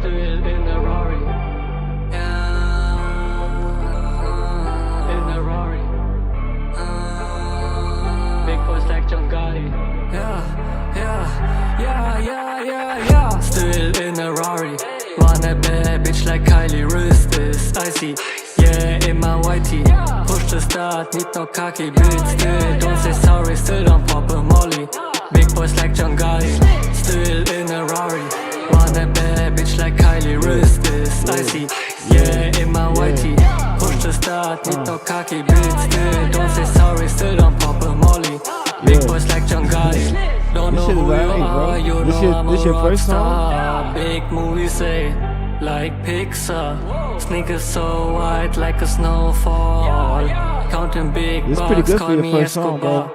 Still in the Rari. In the Rari. Big boys like John Gotti. Yeah. Still in the Rari. Want a bad bitch like Kylie, wrist is icy. Yeah, in my whitey. Push the start, need no khaki, bitch. Still don't say sorry, still don't pop a molly. Big boys like John Gotti. Still in a Rari. Want a bad bitch like Kylie, wrist is icy. Yeah, in my whitey. Push the start, need no khaki, bitch. Still don't say sorry, still don't pop a molly. Big boys like John Gotti. Don't know who you are, you know I'm a rock star. Big movie say, like Pixar. Sneakers so white like a snowfall. Counting big bucks, call me Escobar.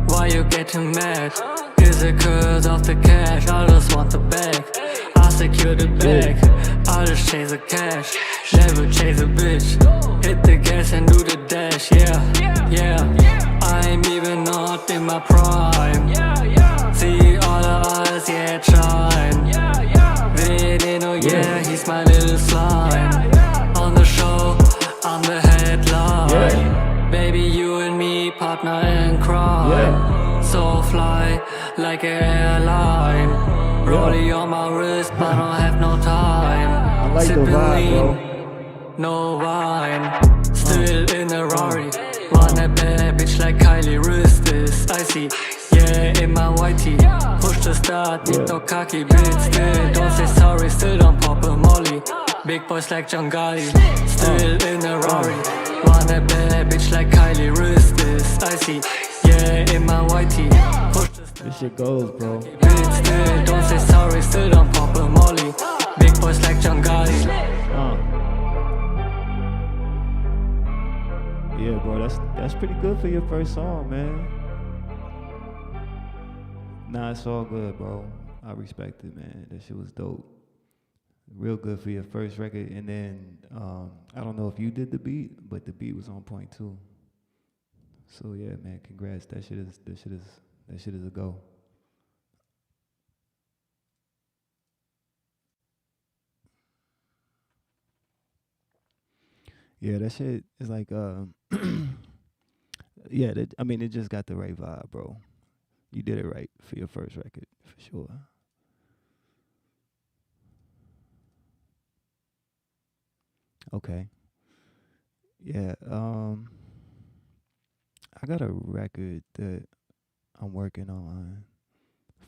Why you getting mad? Is it cause of the cash? I just want the bag. I secure the bag. I just chase the cash. Never chase a bitch. Hit the gas and do the dash. Yeah. I'm even not in my prime. See all the eyes, yeah, shine. They didn't know, yeah, he's my little slime. On the show, I'm the headline. Baby, you and me, partner in crime. So fly like an airline. Rollie on my wrist, but I don't have no time. Like sipping vibe, lean, no wine. Still in a Rari. Want a bad bitch like Kylie, wrist is icy. Yeah, in my whitey. Push the start, need no khaki, bitch. Still don't say sorry, still don't pop a molly. Big boys like John Gotti. Still in a Rari. Want a bad bitch like Kylie, wrist is icy. Yeah, in my whitey. Push the start, this shit goes, bro. bitch. Still don't say sorry, still don't pop a molly. Big boys like John Gotti. Yeah, bro, that's pretty good for your first song, man. Nah, it's all good, bro. I respect it, man. That shit was dope. Real good for your first record. And then I don't know if you did the beat, but the beat was on point too. So yeah, man, congrats. That shit is a go. Yeah, that shit is like yeah, I mean, it just got the right vibe, bro. You did it right for your first record, for sure. Okay. Yeah, I got a record that I'm working on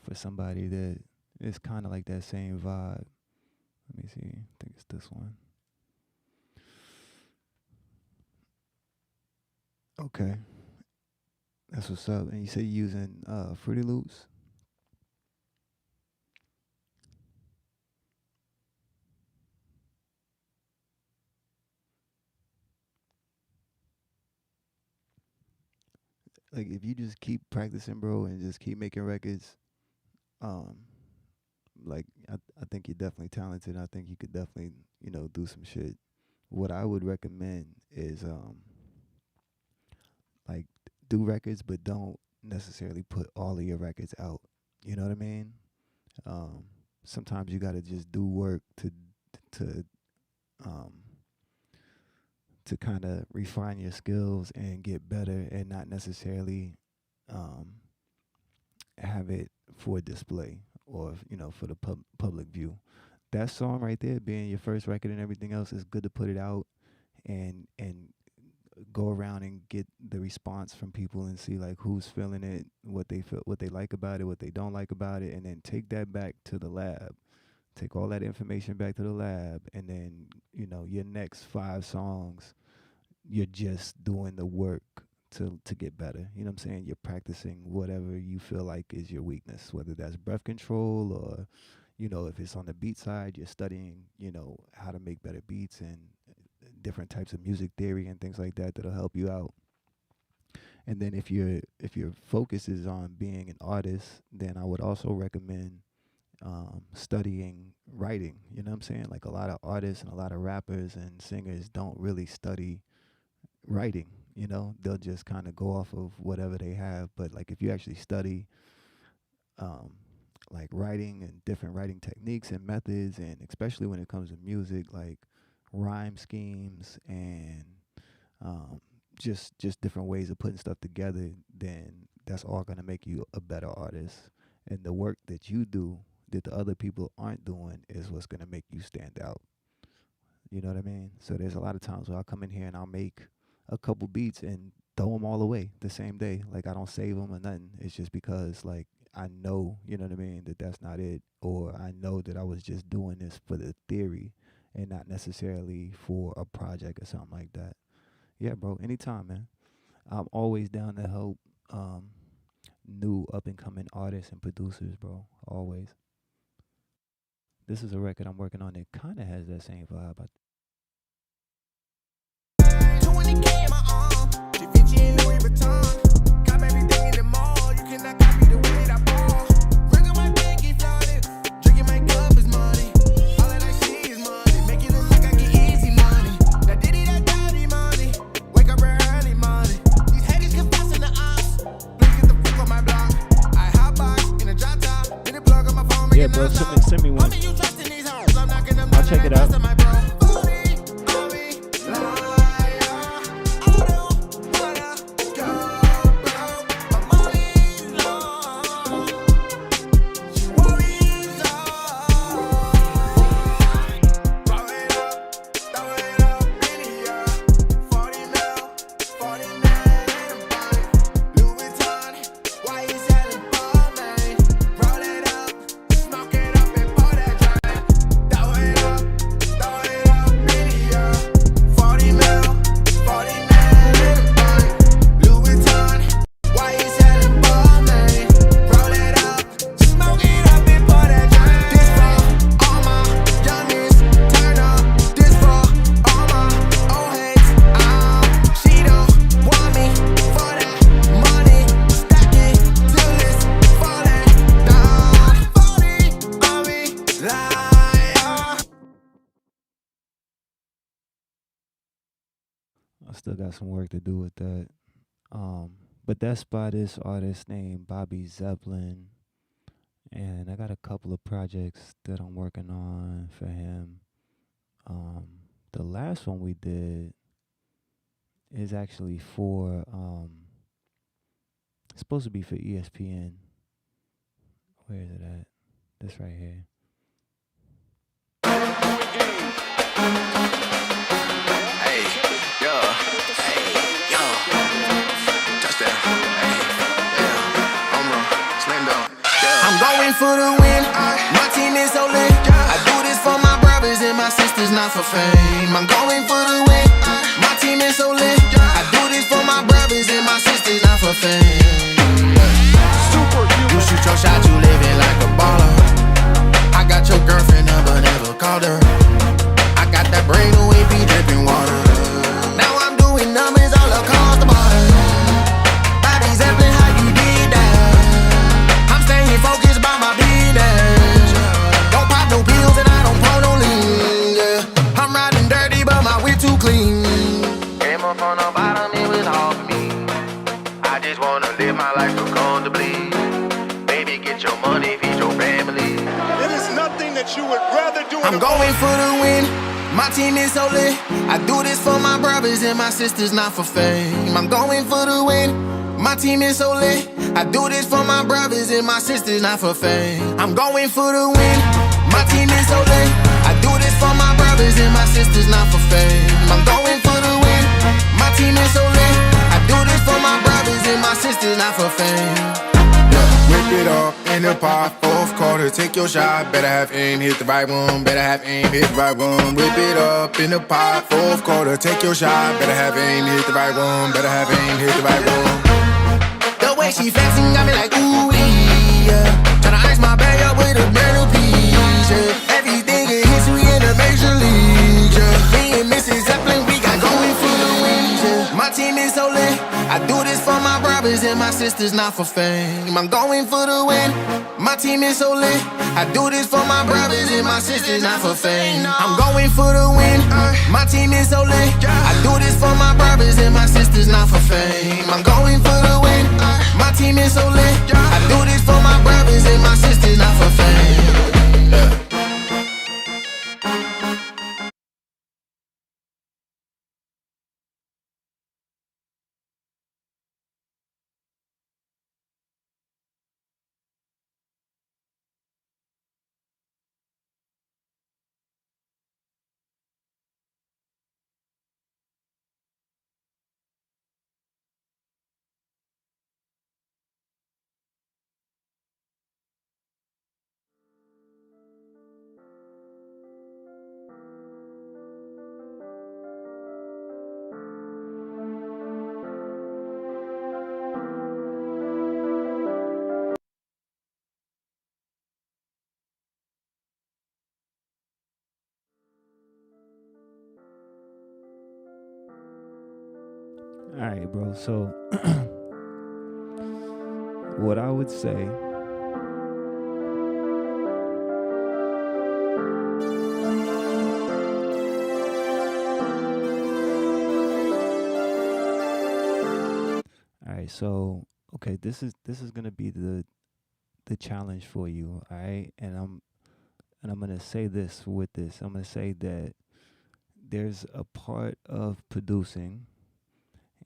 for somebody that is kind of like that same vibe. Let me see. I think it's this one. Okay. That's what's up. And you say you're using Fruity Loops? Like, if you just keep practicing, bro, and just keep making records, um, like, I think you're definitely talented. I think you could definitely, do some shit. What I would recommend is, like, do records, but don't necessarily put all of your records out. You know what I mean? Sometimes you gotta just do work to um to kind of refine your skills and get better, and not necessarily um have it for display or for the public view. That song right there, being your first record and everything else, is good to put it out and go around and get the response from people and see like who's feeling it, what they feel, what they like about it, what they don't like about it, and then take that back to the lab. Take all that information back to the lab, and then your next 5 songs, you're just doing the work to get better. You know what I'm saying? You're practicing whatever you feel like is your weakness, whether that's breath control or if it's on the beat side, you're studying how to make better beats and different types of music theory and things like that that'll help you out. And then if your focus is on being an artist, then I would also recommend studying writing. You know what I'm saying? Like a lot of artists and a lot of rappers and singers don't really study writing. They'll just kind of go off of whatever they have. But like if you actually study like writing and different writing techniques and methods, and especially when it comes to music, like rhyme schemes and just different ways of putting stuff together, then that's all going to make you a better artist. And the work that you do that the other people aren't doing is what's going to make you stand out. You know what I mean? So there's a lot of times where I'll come in here and I'll make a couple beats and throw them all away the same day. Like I don't save them or nothing. It's just because like I know, you know what I mean, that that's not it. Or I know that I was just doing this for the theory and not necessarily for a project or something like that. Yeah, bro, anytime, man. I'm always down to help new up-and-coming artists and producers, bro, always. This is a record I'm working on that kind of has that same vibe. 20K in my arm, Da Vinci and Louis Vuitton. Cop everything in the mall, you cannot copy the way that I ball. Ring on my pinky flooded, drinking my cup is money. All that I see is money, make it look like I get easy money. That diddy, that dirty money, wake up early money. These haters confessing to us, please get the fuck on my block. I hotbox in a drop top, hit the plug on my phone, Yeah, bro, send me one. I'll check it out. I still got some work to do with that. But that's by this artist named Bobby Zeppelin. And I got a couple of projects that I'm working on for him. The last one we did is actually for, it's supposed to be for ESPN. Where is it at? This right here. I'm going for the win. My team is so lit. I do this for my brothers and my sisters, not for fame. I'm going for the win. My team is so lit. I do this for my brothers and my sisters, not for fame. You shoot your shot, you living like a baller. I got your girlfriend number, never called her. I got that brain away, be dripping water. Now I'm doing numbers all across the border. Bobby Zeppelin, how you did that? I'm staying focused by my business. Don't pop no pills and I don't pour no lean. Yeah. I'm riding dirty, but my whip too clean. Came up on the bottom, it was hard for me. I just wanna live my life so comfortably. Baby, get your money, feed your family. It is nothing that you would rather do. I'm going for the win. My team is so lit. I do this for my brothers and my sisters, not for fame. I'm going for the win. My team is so lit. I do this for my brothers and my sisters, not for fame. I'm going for the win. My team is so lit. I do this for my brothers and my sisters, not for fame. I'm going for the win. My team is so lit. I do this for my brothers and my sisters, not for fame. Whip it up in the pot, fourth quarter, take your shot. Better have aim, hit the right one. Better have aim, hit the right one. Whip it up in the pot, fourth quarter, take your shot. Better have aim, hit the right one. Better have aim, hit the right one. The way she flexing got me like ooh yeah. Tryna ice my bag up with a brand new piece. Yeah. Everything in history in the major leagues. Yeah. Me and Mrs. Zeppelin, we got going for the win. Yeah. My team is so lit. I do this for my brothers and my sisters, not for fame. I'm going for the win. My team is so lit. I do this for my brothers and my sisters, not for fame. I'm going for the win. My team is so lit. I do this for my brothers and my sisters, not for fame. I'm going for the win. My team is so lit. I do this for my brothers and my sisters, not for fame. Yeah. All right, bro. So, what I would say, all right. So, okay, this is gonna be the challenge for you. All right, and I'm gonna say this with this. I'm gonna say that there's a part of producing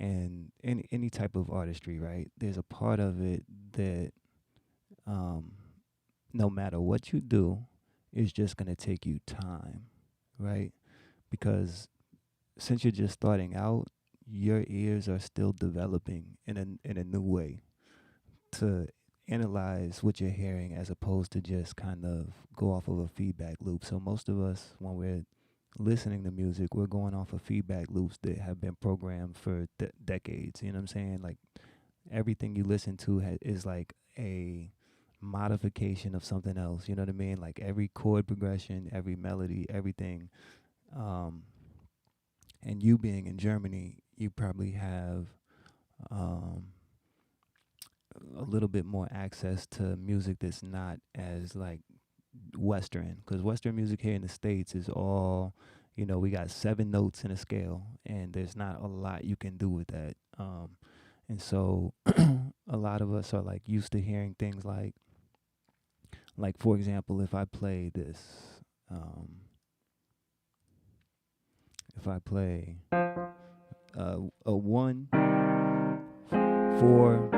and any type of artistry, right? There's a part of it that um, no matter what you do, is just gonna take you time, right? Because since you're just starting out, your ears are still developing in a new way to analyze what you're hearing as opposed to just kind of go off of a feedback loop. So most of us, when we're listening to music, we're going off of feedback loops that have been programmed for decades. You know what I'm saying? Like everything you listen to is like a modification of something else. You know what I mean? Like every chord progression, every melody, everything. Um, and you being in Germany, you probably have um, a little bit more access to music that's not as like Western, because Western music here in the States is all, we got 7 notes in a scale, and there's not a lot you can do with that. And so a lot of us are like used to hearing things like for example, if I play this, if I play a 1, 4,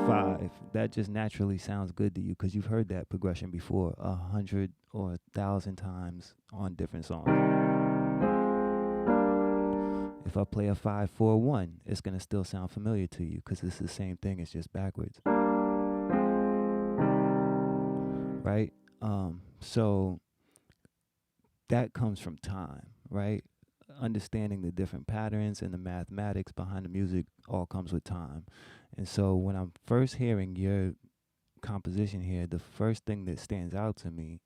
5, that just naturally sounds good to you because you've heard that progression before 100 or 1,000 times on different songs. If I play a 5, 4, 1, it's gonna still sound familiar to you because it's the same thing. It's just backwards, right? So that comes from time, right? Understanding the different patterns and the mathematics behind the music all comes with time. And so when I'm first hearing your composition here, the first thing that stands out to me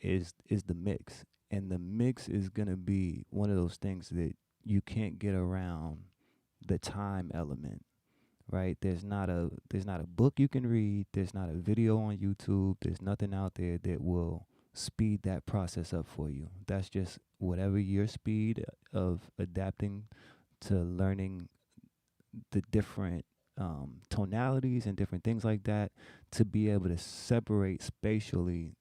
is the mix. And the mix is gonna be one of those things that you can't get around the time element, right? There's not a book you can read, there's not a video on YouTube, there's nothing out there that will speed that process up for you. That's just whatever your speed of adapting to learning the different tonalities and different things like that, to be able to separate spatially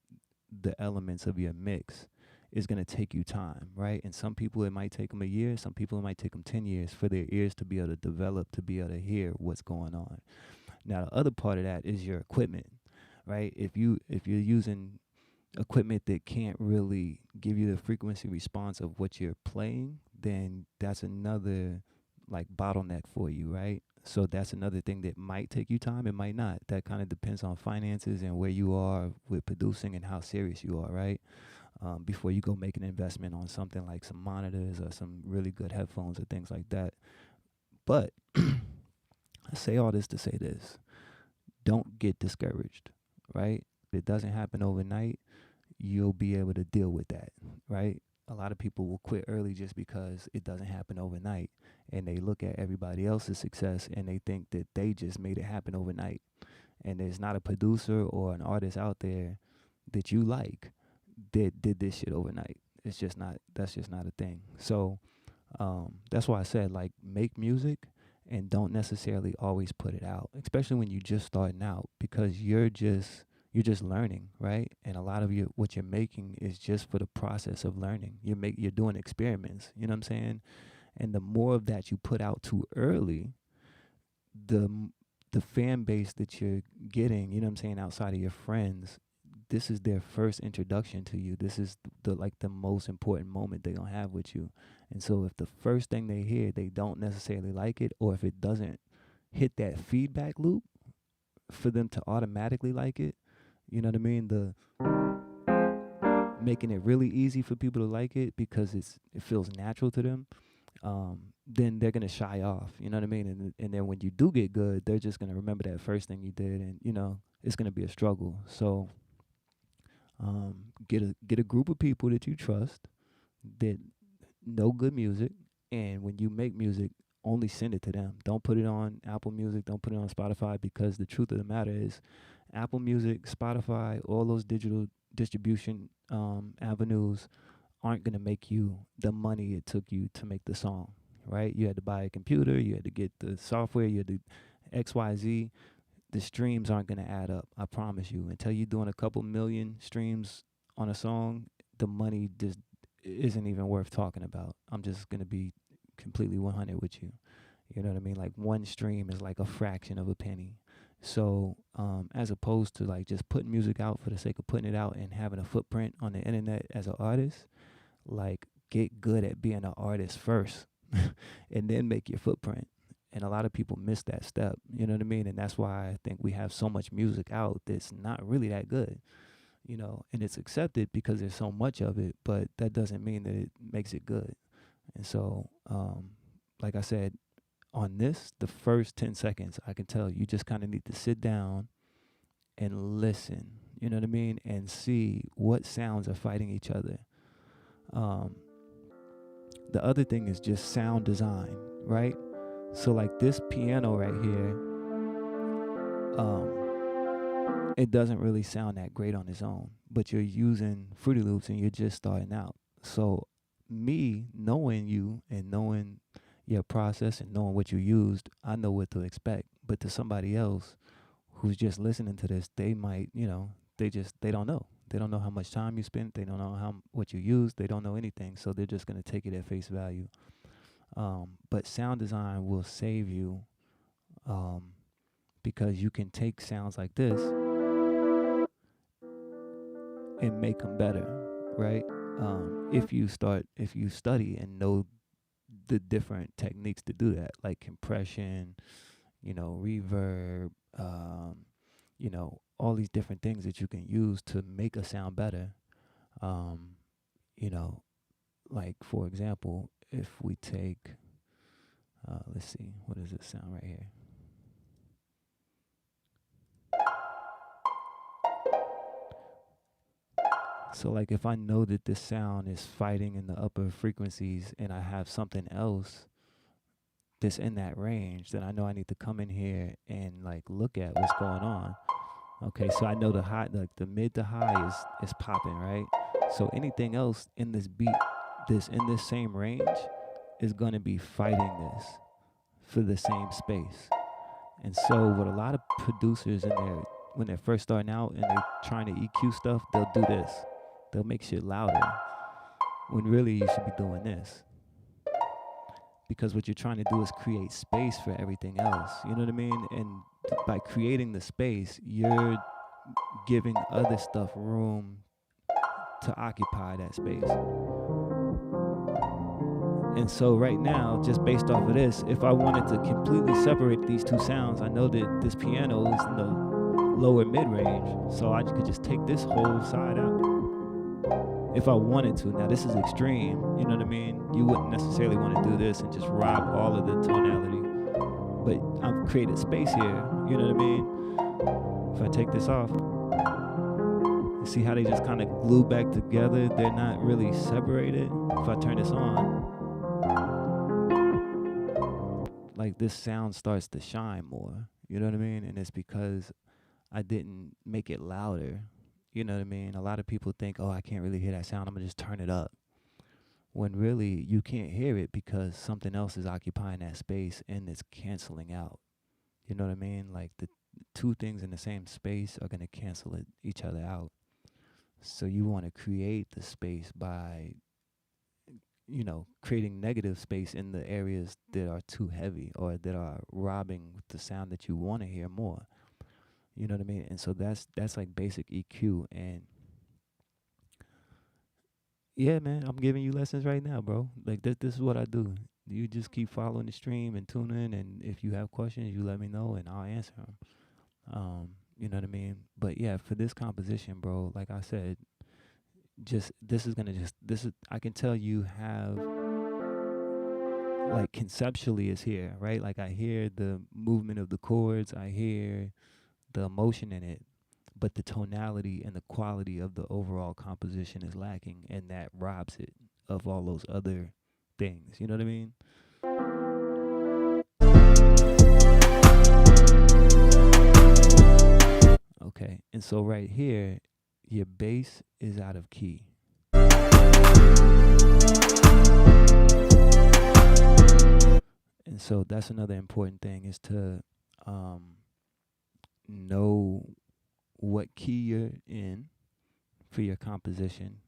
the elements of your mix is going to take you time, right? And some people, it might take them a year. Some people, it might take them 10 years for their ears to be able to develop, to be able to hear what's going on. Now, the other part of that is your equipment, right? If you're using equipment that can't really give you the frequency response of what you're playing, then that's another like bottleneck for you, right? So that's another thing that might take you time, it might not. That kind of depends on finances and where you are with producing and how serious you are, right? Before you go make an investment on something like some monitors or some really good headphones or things like that. But I say all this to say this. Don't get discouraged, right? If it doesn't happen overnight, you'll be able to deal with that, right? A lot of people will quit early just because it doesn't happen overnight. And they look at everybody else's success and they think that they just made it happen overnight. And there's not a producer or an artist out there that you like that did this shit overnight. It's just not, that's just not a thing. So that's why I said, like, make music and don't necessarily always put it out, especially when you're just starting out, because you're just learning, right? And a lot of what you're making is just for the process of learning. You're doing experiments, you know what I'm saying? And the more of that you put out too early, the fan base that you're getting, you know what I'm saying, outside of your friends, this is their first introduction to you. This is the most important moment they're gonna have with you. And so if the first thing they hear, they don't necessarily like it, or if it doesn't hit that feedback loop for them to automatically like it, you know what I mean? Making it really easy for people to like it because it feels natural to them, then they're gonna shy off, you know what I mean? And then when you do get good, they're just gonna remember that first thing you did, and you know it's gonna be a struggle. So get a group of people that you trust that know good music, and when you make music, only send it to them. Don't put it on Apple Music, don't put it on Spotify, because the truth of the matter is Apple Music, Spotify, all those digital distribution avenues aren't going to make you the money it took you to make the song, right? You had to buy a computer, you had to get the software, you had to XYZ. The streams aren't going to add up, I promise you. Until you're doing a couple million streams on a song, the money just isn't even worth talking about. I'm just going to be completely 100 with you. You know what I mean? Like one stream is like a fraction of a penny. So as opposed to like just putting music out for the sake of putting it out and having a footprint on the internet as an artist, like get good at being an artist first and then make your footprint. And a lot of people miss that step, you know what I mean? And that's why I think we have so much music out that's not really that good, you know, and it's accepted because there's so much of it, but that doesn't mean that it makes it good. And so, like I said, on this, the first 10 seconds, I can tell you just kind of need to sit down and listen, you know what I mean? And see what sounds are fighting each other. The other thing is just sound design, right? So like this piano right here, it doesn't really sound that great on its own, but you're using Fruity Loops and you're just starting out. So me knowing you and knowing your process and knowing what you used, I know what to expect. But to somebody else who's just listening to this, they might, you know, they don't know. They don't know how much time you spent. They don't know what you used. They don't know anything. So they're just going to take it at face value. But sound design will save you because you can take sounds like this and make them better, right? If you study and know the different techniques to do that, like compression, you know, reverb, you know, all these different things that you can use to make a sound better. You know, like for example, if we take, let's see, what does it sound right here? So like if I know that this sound is fighting in the upper frequencies and I have something else that's in that range, then I know I need to come in here and like look at what's going on. Okay, so I know the high, like the mid to high is popping, right? So anything else in this beat, in this same range, is gonna be fighting this for the same space. And so what a lot of producers in there, when they're first starting out and they're trying to EQ stuff, they'll do this. They'll make shit louder when really you should be doing this. Because what you're trying to do is create space for everything else. You know what I mean? And by creating the space, you're giving other stuff room to occupy that space. And so right now, just based off of this, if I wanted to completely separate these two sounds, I know that this piano is in the lower mid-range, so I could just take this whole side out if I wanted to. Now this is extreme, you know what I mean? You wouldn't necessarily want to do this and just rob all of the tonality, but I've created space here, you know what I mean? If I take this off, you see how they just kind of glue back together? They're not really separated. If I turn this on, like this sound starts to shine more, you know what I mean? And it's because I didn't make it louder, you know what I mean? A lot of people think, oh, I can't really hear that sound, I'm gonna just turn it up. When really you can't hear it because something else is occupying that space and it's canceling out. You know what I mean? Like the two things in the same space are gonna cancel each other out. So you wanna create the space by, you know, creating negative space in the areas that are too heavy or that are robbing the sound that you want to hear more. You know what I mean? And so that's like basic EQ. And yeah, man, I'm giving you lessons right now, bro. Like this is what I do. You just keep following the stream and tuning in, and if you have questions, you let me know and I'll answer them. You know what I mean? But yeah, for this composition, bro, like I said, I can tell you have, like, conceptually it's here, right? Like I hear the movement of the chords, I hear the emotion in it, but the tonality and the quality of the overall composition is lacking, and that robs it of all those other things. You know what I mean? Okay, and so right here, your bass is out of key. And so that's another important thing, is to know what key you're in for your composition,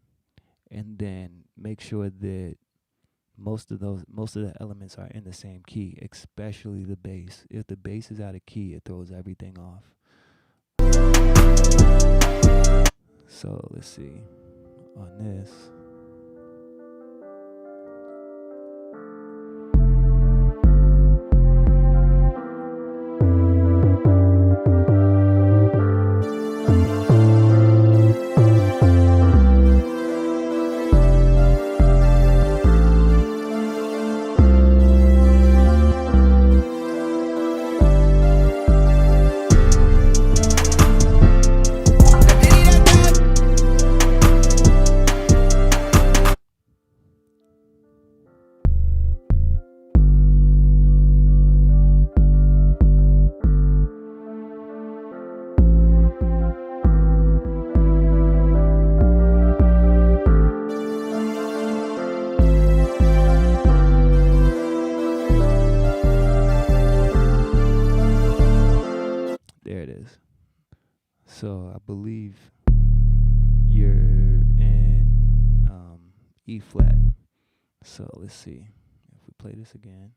and then make sure that most of the elements are in the same key, especially the bass. If the bass is out of key, it throws everything off. So let's see on this. So I believe you're in E flat. So let's see if we play this again.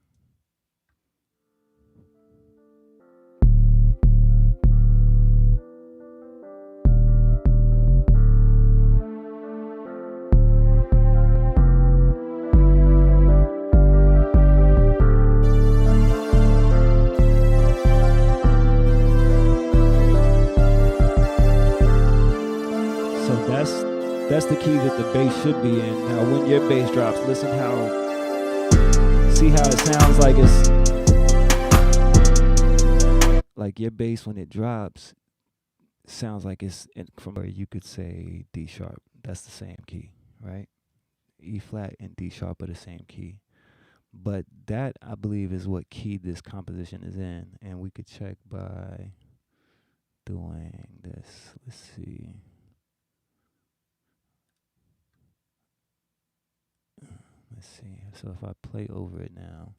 That's the key that the bass should be in. Now, when your bass drops, see how it sounds like it's like your bass when it drops sounds like it's from where you could say D sharp. That's the same key, right? E flat and D sharp are the same key. But that, I believe, is what key this composition is in. And we could check by doing this. Let's see. Let's see. So if I play over it now.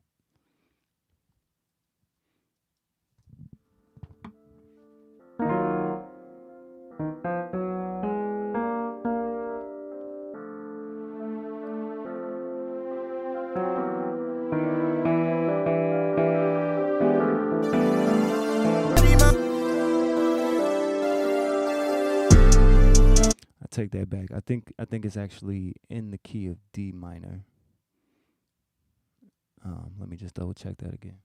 Take that back. I think it's actually in the key of D minor. Let me just double check that again.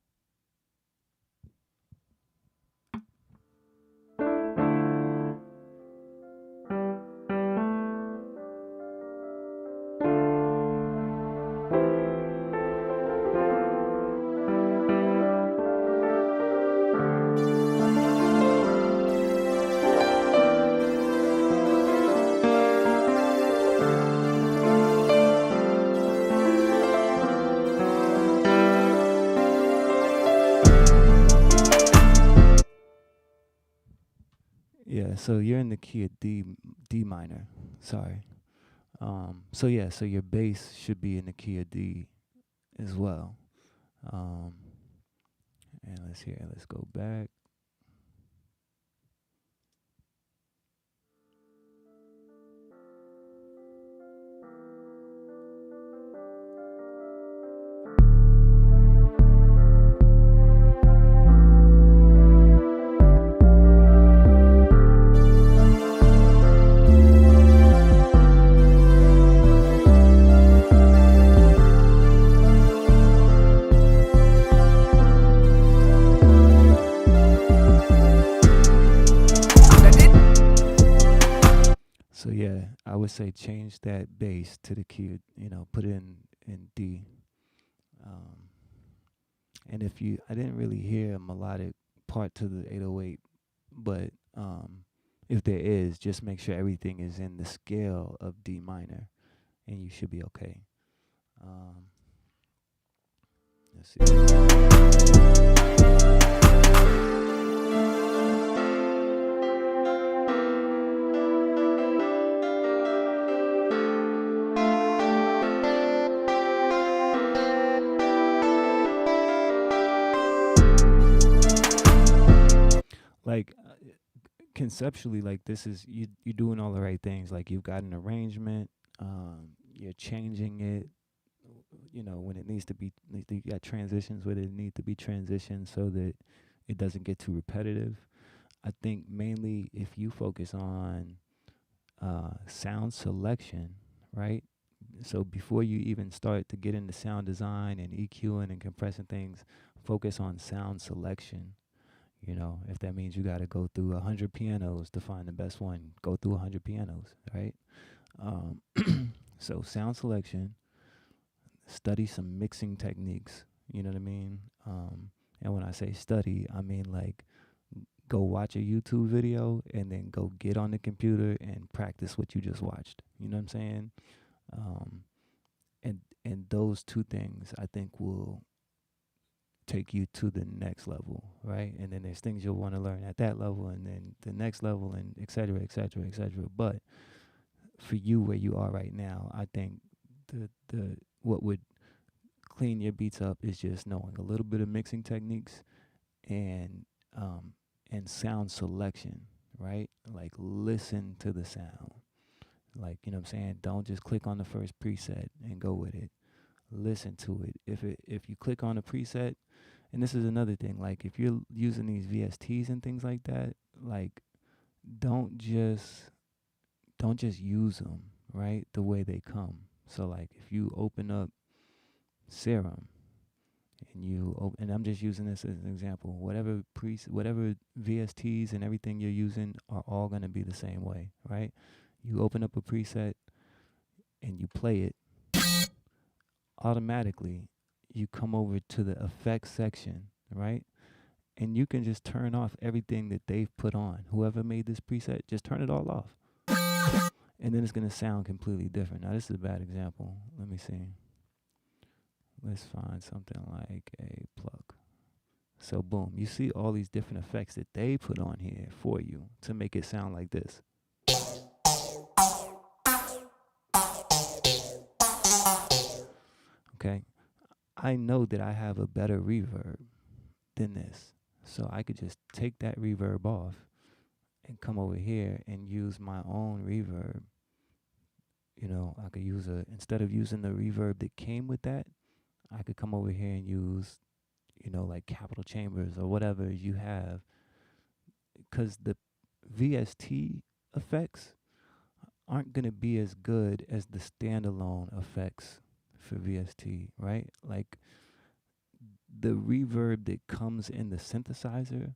Yeah, so you're in the key of D minor. Sorry. So yeah, so your bass should be in the key of D as well. And let's go back. So yeah, I would say change that bass to the key, put it in D. And I didn't really hear a melodic part to the 808, but if there is, just make sure everything is in the scale of D minor, and you should be okay. Let's see. Like conceptually, like this is you're doing all the right things. Like you've got an arrangement, you're changing it. When it needs to be, you got transitions where it need to be transitioned so that it doesn't get too repetitive. I think mainly if you focus on sound selection, right? So before you even start to get into sound design and EQing and compressing things, focus on sound selection. If that means you got to go through 100 pianos to find the best one, go through 100 pianos, right? So sound selection, study some mixing techniques, you know what I mean? And when I say study, I mean like go watch a YouTube video and then go get on the computer and practice what you just watched. You know what I'm saying? And those two things I think will take you to the next level, right? And then there's things you'll want to learn at that level and then the next level and et cetera, et cetera, et cetera. But for you where you are right now, I think the what would clean your beats up is just knowing a little bit of mixing techniques and sound selection, right? Like listen to the sound. Like, you know what I'm saying? Don't just click on the first preset and go with it. Listen to it. If you click on a preset, and this is another thing, like if you're using these VSTs and things like that, like don't just use them, right? The way they come. So like if you open up Serum and I'm just using this as an example, whatever VSTs and everything you're using are all going to be the same way, right? You open up a preset and you play it, automatically you come over to the effects section, right? And you can just turn off everything that they've put on. Whoever made this preset, just turn it all off. And then it's going to sound completely different. Now, this is a bad example. Let me see. Let's find something like a pluck. So, boom. You see all these different effects that they put on here for you to make it sound like this. Okay? I know that I have a better reverb than this. So I could just take that reverb off and come over here and use my own reverb. I could use instead of using the reverb that came with that, I could come over here and use, like Capital Chambers or whatever you have. Because the VST effects aren't going to be as good as the standalone effects for VST, right? Like the reverb that comes in the synthesizer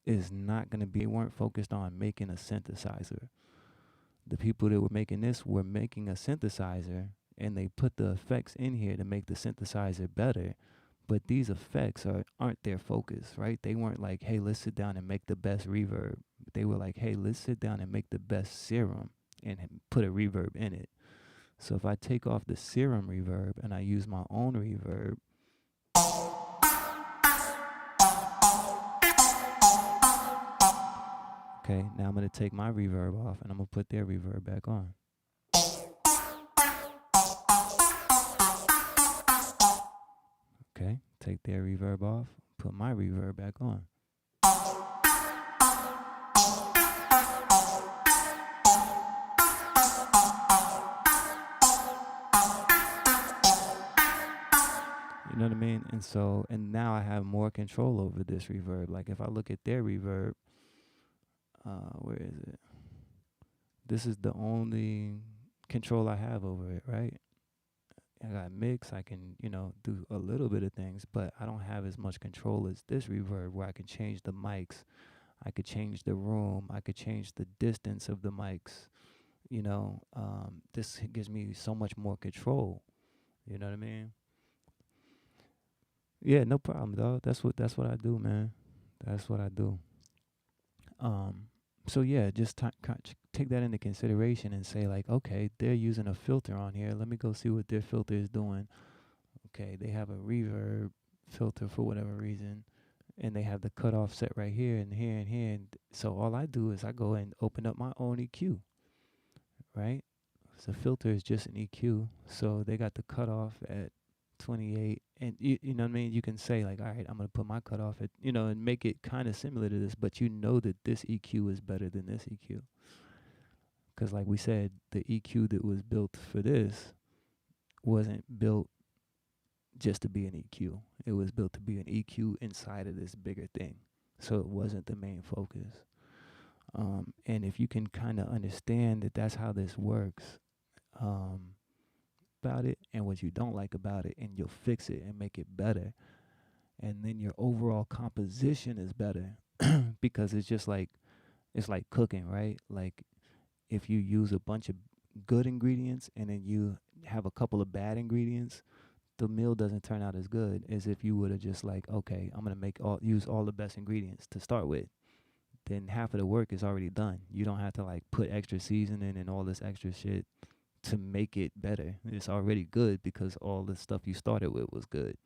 is not going to be, they weren't focused on making a synthesizer. The people that were making this were making a synthesizer, and they put the effects in here to make the synthesizer better. But these effects aren't their focus, right? They weren't like, hey, let's sit down and make the best reverb. They were like, hey, let's sit down and make the best serum and put a reverb in it. So if I take off the serum reverb and I use my own reverb, okay, now I'm going to take my reverb off and I'm going to put their reverb back on. Okay, take their reverb off, put my reverb back on. You know what I mean? And so, and now I have more control over this reverb. Like if I look at their reverb, where is it? This is the only control I have over it, right? I got mix, I can, do a little bit of things, but I don't have as much control as this reverb where I can change the mics, I could change the room, I could change the distance of the mics, this gives me so much more control. You know what I mean? Yeah, no problem, dog. That's what I do, man. That's what I do. So yeah, just take that into consideration and say like, okay, they're using a filter on here. Let me go see what their filter is doing. Okay, they have a reverb filter for whatever reason, and they have the cutoff set right here and here and here. And so all I do is I go and open up my own EQ, right? So filter is just an EQ. So they got the cutoff at 28, and you know what I mean? You can say like, all right, I'm going to put my cutoff at, and make it kind of similar to this, but you know that this EQ is better than this EQ. Because like we said, the EQ that was built for this wasn't built just to be an EQ. It was built to be an EQ inside of this bigger thing. So it wasn't the main focus. And if you can kind of understand that that's how this works, about it and what you don't like about it, and you'll fix it and make it better, and then your overall composition is better. Because it's like cooking, right? Like if you use a bunch of good ingredients and then you have a couple of bad ingredients, the meal doesn't turn out as good as if you would have just like, okay, I'm gonna use all the best ingredients to start with. Then half of the work is already done. You don't have to like put extra seasoning and all this extra shit to make it better. It's already good because all the stuff you started with was good.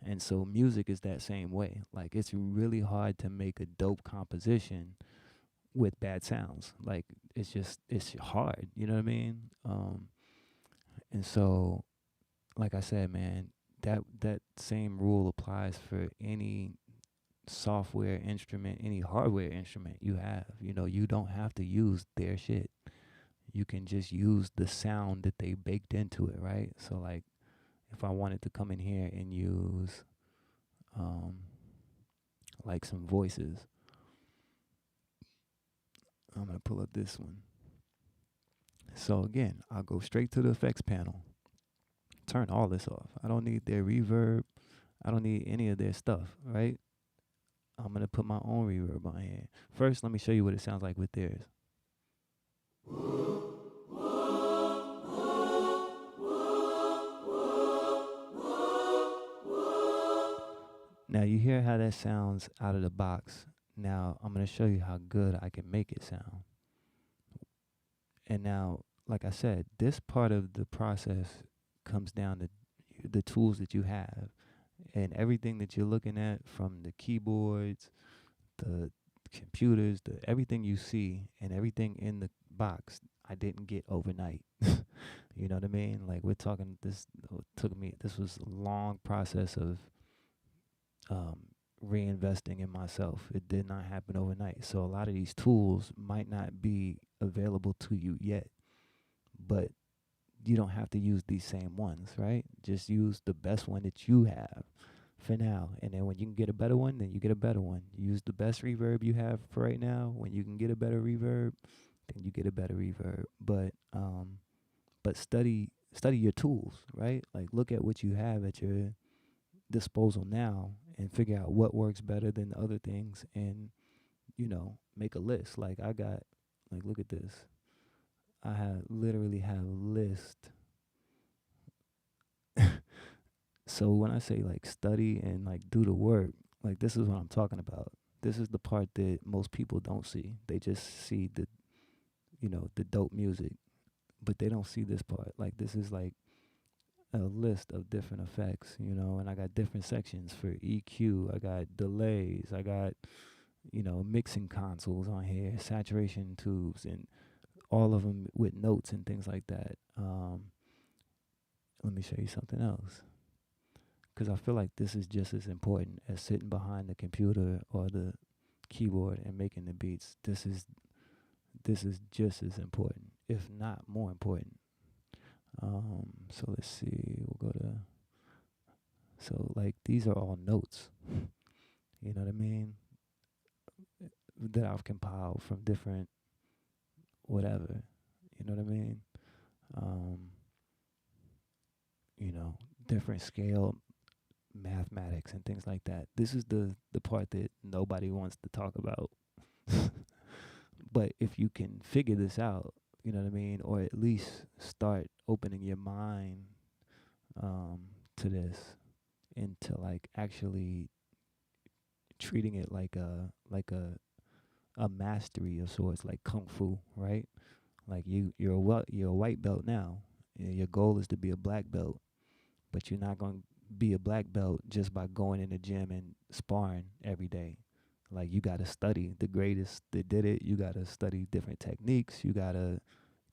And so music is that same way. Like it's really hard to make a dope composition with bad sounds. Like it's hard, you know what I mean? And so like I said, man, that same rule applies for any software instrument, any hardware instrument you have. You don't have to use their shit. You can just use the sound that they baked into it, right? So like if I wanted to come in here and use like some voices, I'm going to pull up this one. So again, I'll go straight to the effects panel. Turn all this off. I don't need their reverb. I don't need any of their stuff, right? I'm going to put my own reverb on here. First, let me show you what it sounds like with theirs. Now you hear how that sounds out of the box. Now I'm going to show you how good I can make it sound. And now, like I said, this part of the process comes down to the tools that you have and everything that you're looking at, from the keyboards, the computers, everything you see and everything in the box. I didn't get overnight. You know what I mean? Like we're talking, this was a long process of reinvesting in myself. It did not happen overnight. So a lot of these tools might not be available to you yet, but you don't have to use these same ones, right? Just use the best one that you have for now. And then when you can get a better one, then you get a better one. Use the best reverb you have for right now. When you can get a better reverb, then you get a better reverb. But study your tools, right? Like look at what you have at your disposal now and figure out what works better than other things, and make a list. Like I got, like, look at this. I literally have a list. So when I say like study and like do the work, like this is what I'm talking about. This is the part that most people don't see. They just see the dope music, but they don't see this part. Like this is like a list of different effects, and I got different sections for EQ. I got delays. I got, mixing consoles on here, saturation tubes, and all of them with notes and things like that. Let me show you something else, because I feel like this is just as important as sitting behind the computer or the keyboard and making the beats. This is just as important, if not more important. So let's see. We'll go to. So like these are all notes. You know what I mean? That I've compiled from different whatever. You know what I mean? Different scale mathematics and things like that. This is the part that nobody wants to talk about. But if you can figure this out, you know what I mean, or at least start opening your mind to this, and to like actually treating it like a mastery of sorts, like kung fu, right? Like you're a white belt now. Your goal is to be a black belt, but you're not going to be a black belt just by going in the gym and sparring every day. Like you got to study the greatest that did it. You got to study different techniques. You got to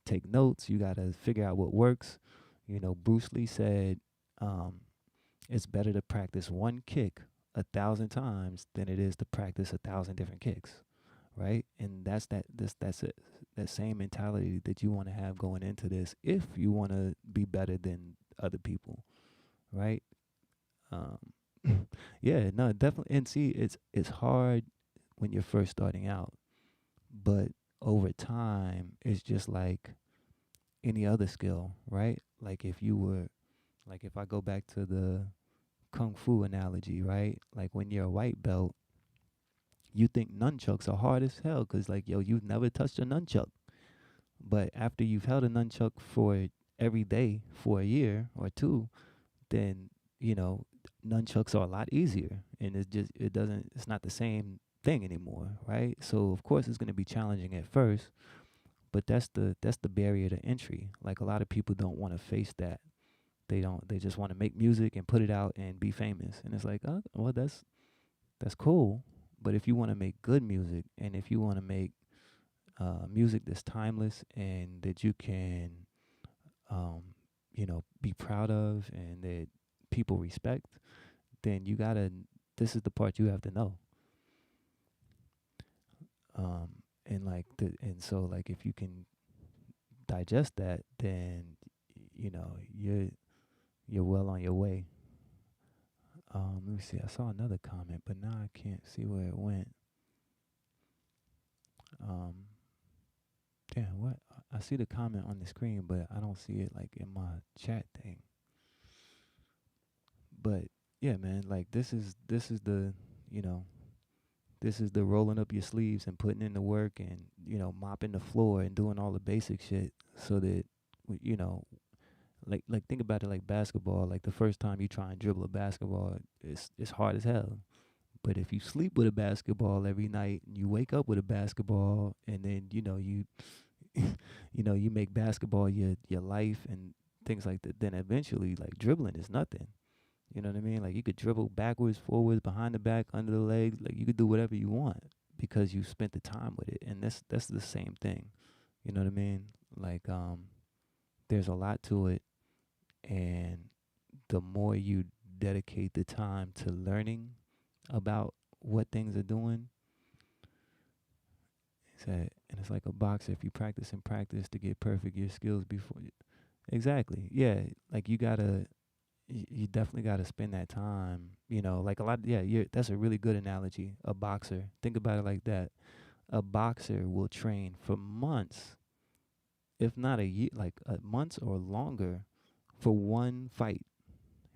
take notes. You got to figure out what works. Bruce Lee said, it's better to practice one kick 1,000 times than it is to practice 1,000 different kicks, right? And that's it. That same mentality that you want to have going into this, if you want to be better than other people, right? Yeah, no, definitely. And see, it's hard when you're first starting out, but over time, it's just like any other skill, right? Like if I go back to the kung fu analogy, right? Like when you're a white belt, you think nunchucks are hard as hell because, like, yo, you've never touched a nunchuck. But after you've held a nunchuck for every day for a year or two, then, nunchucks are a lot easier. And it's not the same thing anymore, right? So, of course, it's going to be challenging at first, but that's the barrier to entry. Like, a lot of people don't want to face that. They just want to make music and put it out and be famous. And it's like, oh, well, that's cool. But if you want to make good music, and if you want to make music that's timeless and that you can, be proud of and that people respect, then this is the part you have to know. And so like if you can digest that, then, you're well on your way. Let me see. I saw another comment, but now I can't see where it went. What? I see the comment on the screen, but I don't see it like in my chat thing. But yeah, man, like this is the this is the rolling up your sleeves and putting in the work and mopping the floor and doing all the basic shit so that like think about it like basketball. Like the first time you try and dribble a basketball, it's hard as hell. But if you sleep with a basketball every night and you wake up with a basketball, and then you you make basketball your life and things like that, then eventually like dribbling is nothing. You know what I mean? Like you could dribble backwards, forwards, behind the back, under the legs. Like you could do whatever you want because you spent the time with it. And that's the same thing. You know what I mean? Like there's a lot to it, and the more you dedicate the time to learning about what things are doing, and it's like a boxer. If you practice and practice to get perfect, your skills before you. Exactly. Yeah. Like you definitely gotta spend that time. Like a lot. That's a really good analogy. A boxer. Think about it like that. A boxer will train for months, if not a year, like months or longer, for one fight.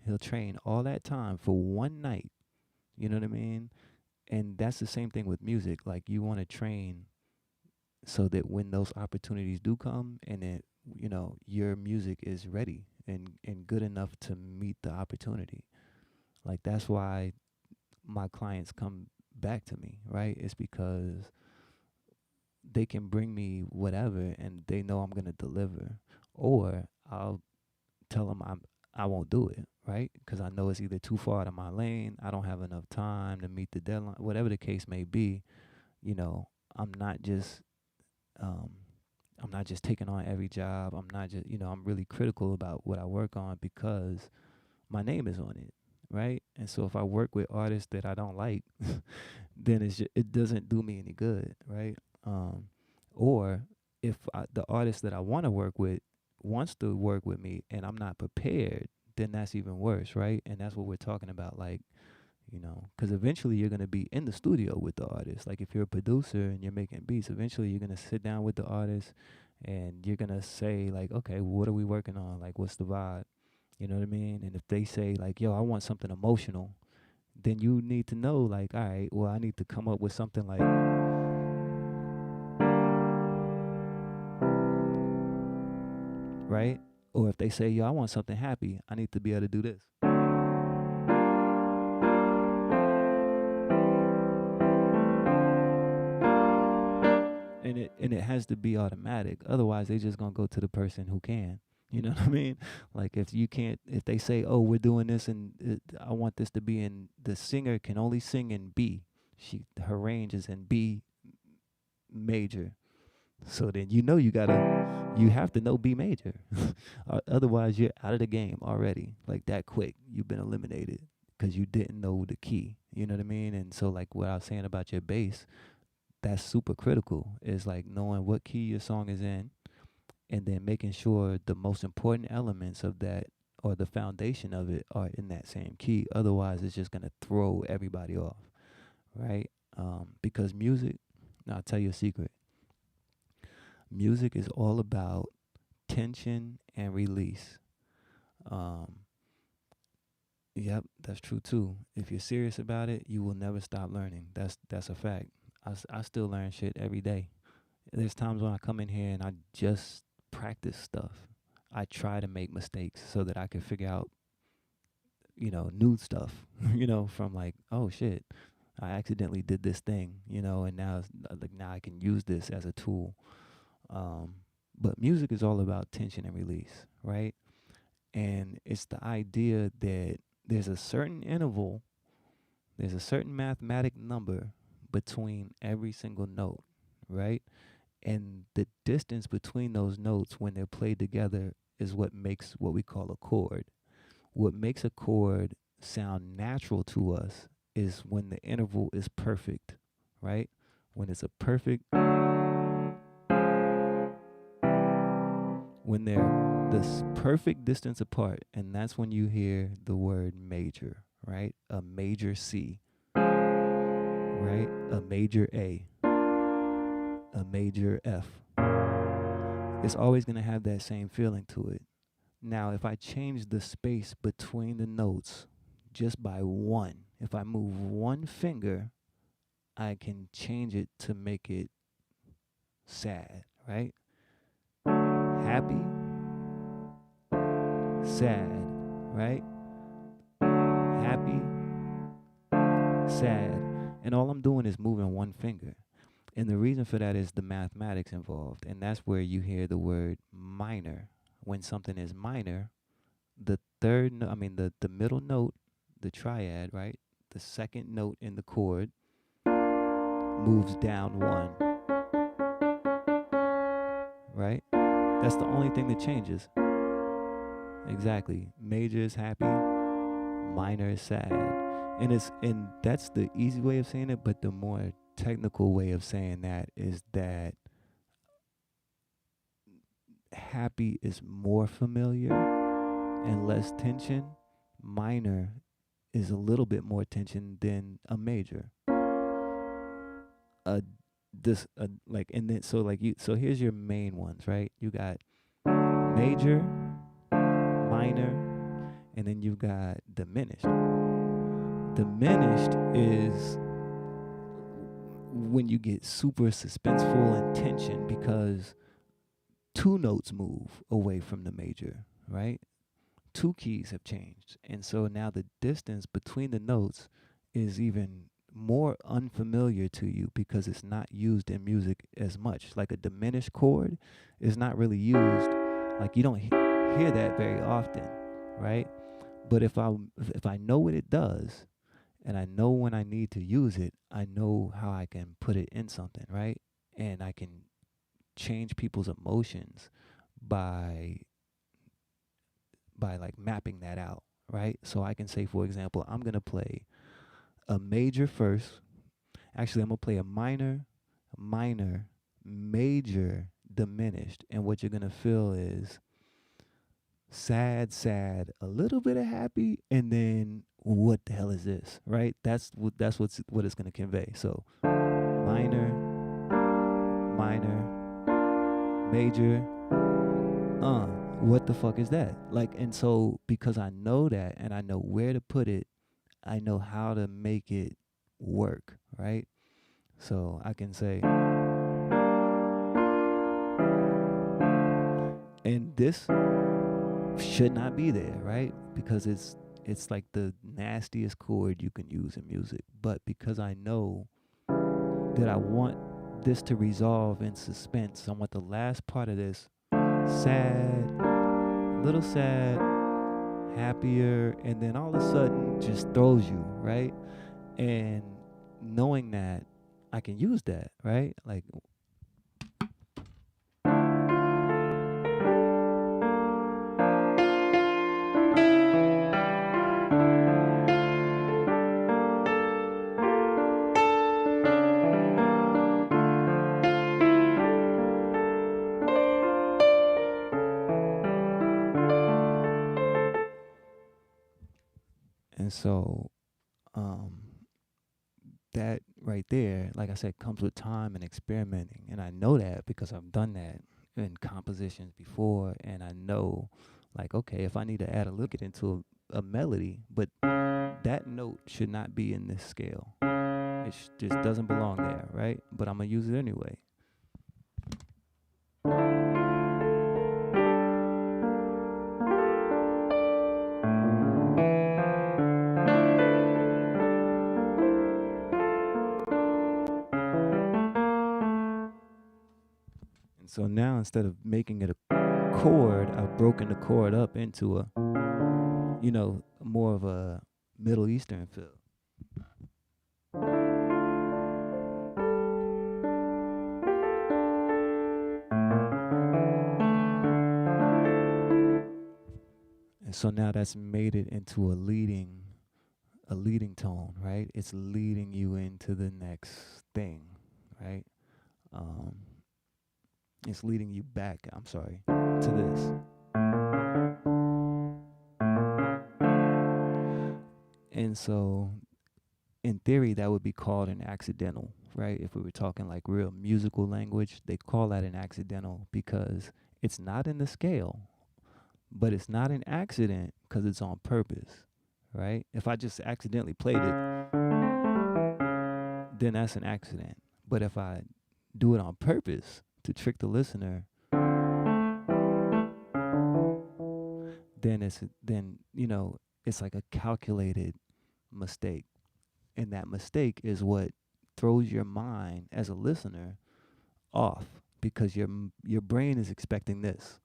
He'll train all that time for one night. You know what I mean? And that's the same thing with music. Like, you want to train so that when those opportunities do come, and it, your music is ready and good enough to meet the opportunity. Like, that's why my clients come back to me, right? It's because they can bring me whatever and they know I'm going to deliver. Or I'll tell them I won't do it, right? Because I know it's either too far out of my lane, I don't have enough time to meet the deadline, whatever the case may be. I'm not just taking on every job. I'm not just, I'm really critical about what I work on because my name is on it, right? And so if I work with artists that I don't like, then it doesn't do me any good, right? Or if the artist that I want to work with wants to work with me and I'm not prepared, then that's even worse, right? And that's what we're talking about, like, because eventually you're going to be in the studio with the artist. Like, if you're a producer and you're making beats, eventually you're going to sit down with the artist and you're going to say, like, okay, what are we working on? Like, what's the vibe? You know what I mean? And if they say, like, yo, I want something emotional, then you need to know, like, all right, well, I need to come up with something like, right? Or if they say, yo, I want something happy, I need to be able to do this. And it has to be automatic. Otherwise, they just gonna go to the person who can. You know what I mean? Like, if they say, oh, we're doing this and I want this to be in, the singer can only sing in B. Her range is in B major. So then you have to know B major. Otherwise, you're out of the game already. Like, that quick, you've been eliminated because you didn't know the key. You know what I mean? And so, like, what I was saying about your bass, that's super critical. Is like knowing what key your song is in, and then making sure the most important elements of that, or the foundation of it, are in that same key. Otherwise, it's just gonna throw everybody off, right? Because music, now I'll tell you a secret. Music is all about tension and release. Yep, that's true too. If you're serious about it, you will never stop learning. That's a fact. I still learn shit every day. There's times when I come in here and I just practice stuff. I try to make mistakes so that I can figure out, new stuff, from, like, oh shit, I accidentally did this thing, and now now I can use this as a tool. But music is all about tension and release, right? And it's the idea that there's a certain interval, there's a certain mathematic number between every single note, right? And the distance between those notes when they're played together is what makes what we call a chord. What makes a chord sound natural to us is when the interval is perfect, right? When it's a perfect, when they're this perfect distance apart, and that's when you hear the word major, right? A major C, right? A major A, a major F. It's always going to have that same feeling to it. Now, if I change the space between the notes just by one, if I move one finger, I can change it to make it sad, right? Happy, sad, right? Happy, sad. And all I'm doing is moving one finger. And the reason for that is the mathematics involved. And that's where you hear the word minor. When something is minor, the the middle note, the triad, right? The second note in the chord moves down one, right? That's the only thing that changes. Exactly. Major is happy, minor is sad. And that's the easy way of saying it, but the more technical way of saying that is that happy is more familiar and less tension. Minor is a little bit more tension than a major. So here's your main ones, right? You got major, minor, And then you've got diminished. Diminished is when you get super suspenseful and tension because two notes move away from the major, right? Two keys have changed. And so now the distance between the notes is even more unfamiliar to you because it's not used in music as much. Like a diminished chord is not really used. Like you don't hear that very often, right? But if I know what it does and I know when I need to use it, I know how I can put it in something, right? And I can change people's emotions by like mapping that out, right? So I can say, for example, I'm going to play a major first. Actually, I'm going to play a minor, major, diminished. And what you're going to feel is sad, a little bit of happy, and then what the hell is this, right? That's what it's going to convey. So minor, major, what the fuck is that? Like, and so because I know that and I know where to put it, I know how to make it work, right? So I can say, and this should not be there, right? Because it's like the nastiest chord you can use in music. But because I know that I want this to resolve in suspense, I want the last part of this sad, little sad, happier, and then all of a sudden just throws you, right? And knowing that I can use that, right? Like, and so that right there, like I said, comes with time and experimenting. And I know that because I've done that in compositions before. And I know, like, okay, if I need to add a little bit into a melody, but that note should not be in this scale. It just doesn't belong there, right? But I'm going to use it anyway. So now instead of making it a chord, I've broken the chord up into a, more of a Middle Eastern feel. And so now that's made it into a leading tone, right? It's leading you into the next thing, right? It's leading you back, to this. And so, in theory, that would be called an accidental, right? If we were talking like real musical language, they call that an accidental because it's not in the scale, but it's not an accident because it's on purpose, right? If I just accidentally played it, then that's an accident. But if I do it on purpose to trick the listener, then it's like a calculated mistake. And that mistake is what throws your mind as a listener off because your brain is expecting this.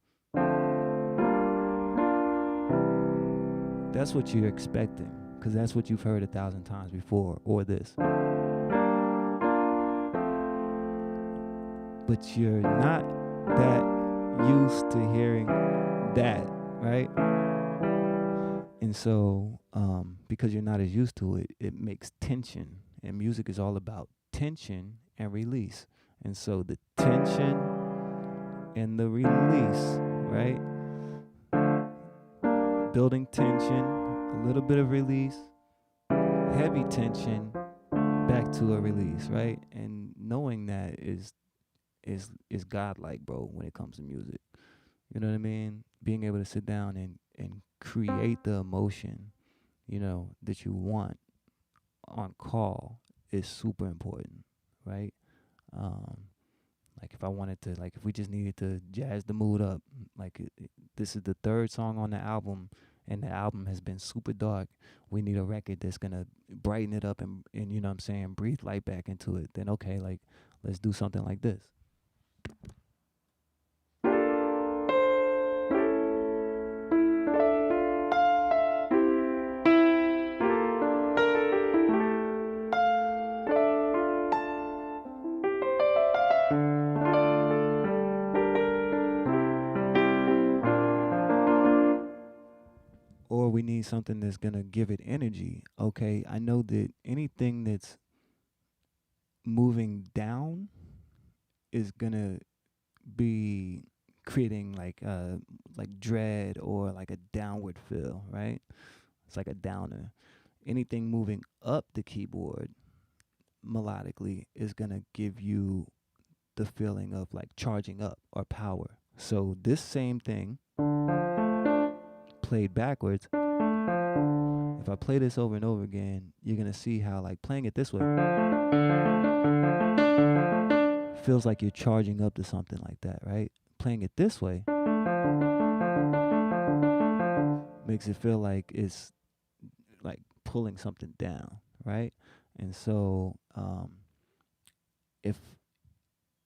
That's what you're expecting because that's what you've heard 1,000 times before, or this. But you're not that used to hearing that, right? And so, because you're not as used to it, it makes tension. And music is all about tension and release. And so the tension and the release, right? Building tension, a little bit of release, heavy tension, back to a release, right? And knowing that is godlike, bro, when it comes to music. You know what I mean? Being able to sit down and create the emotion, that you want on call is super important, right? Like if I wanted to, like if we just needed to jazz the mood up, like this is the third song on the album, and the album has been super dark. We need a record that's gonna brighten it up and you know what I'm saying, breathe light back into it. Then okay, like let's do something like this. Or we need something that's gonna give it energy. Okay, I know that anything that's moving down is gonna be creating like dread or like a downward feel, right? It's like a downer. Anything moving up the keyboard melodically is gonna give you the feeling of like charging up or power. So this same thing played backwards, if I play this over and over again, you're gonna see how like playing it this way feels like you're charging up to something like that, right? Playing it this way makes it feel like it's like pulling something down, right? And so